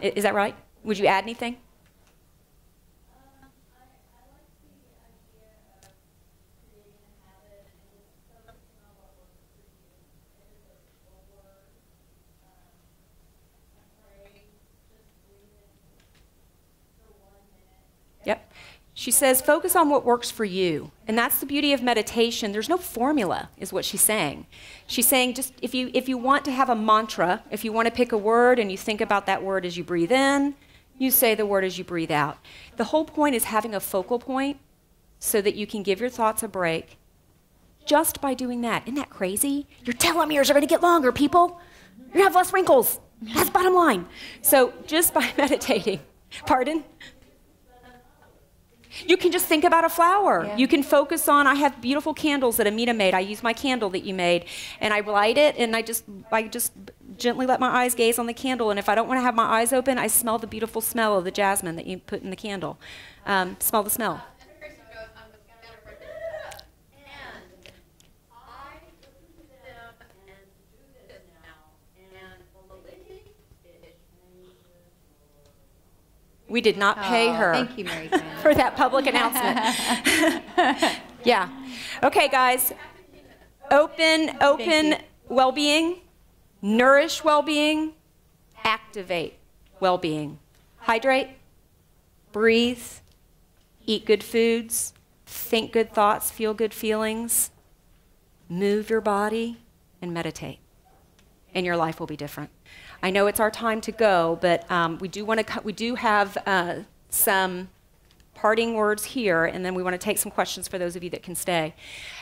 Is that right? Would you add anything? Yep. She says, focus on what works for you. And that's the beauty of meditation. There's no formula, is what she's saying. She's saying just if you want to have a mantra, if you want to pick a word and you think about that word as you breathe in, you say the word as you breathe out. The whole point is having a focal point so that you can give your thoughts a break just by doing that. Isn't that crazy? Your telomeres are going to get longer, people. You're going to have less wrinkles. That's bottom line. So just by meditating. Pardon? You can just think about a flower. Yeah. You can focus on, I have beautiful candles that Amita made. I use my candle that you made, and I light it, and I just gently let my eyes gaze on the candle, and if I don't want to have my eyes open, I smell the beautiful smell of the jasmine that you put in the candle. Smell the smell. We did not pay her thank you, Mary Jane. for that public announcement. Yeah. Okay, guys. Open well-being, nourish well-being, activate well-being. Hydrate, breathe, eat good foods, think good thoughts, feel good feelings, move your body, and meditate. And your life will be different. I know it's our time to go, but we do have some parting words here, and then we want to take some questions for those of you that can stay.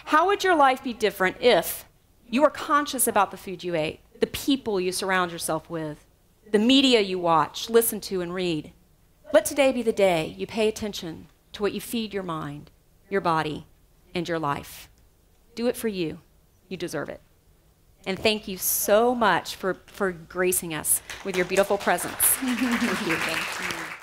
How would your life be different if you were conscious about the food you ate, the people you surround yourself with, the media you watch, listen to, and read? Let today be the day you pay attention to what you feed your mind, your body, and your life. Do it for you. You deserve it. And thank you so much for gracing us with your beautiful presence. Thank you. Thank you.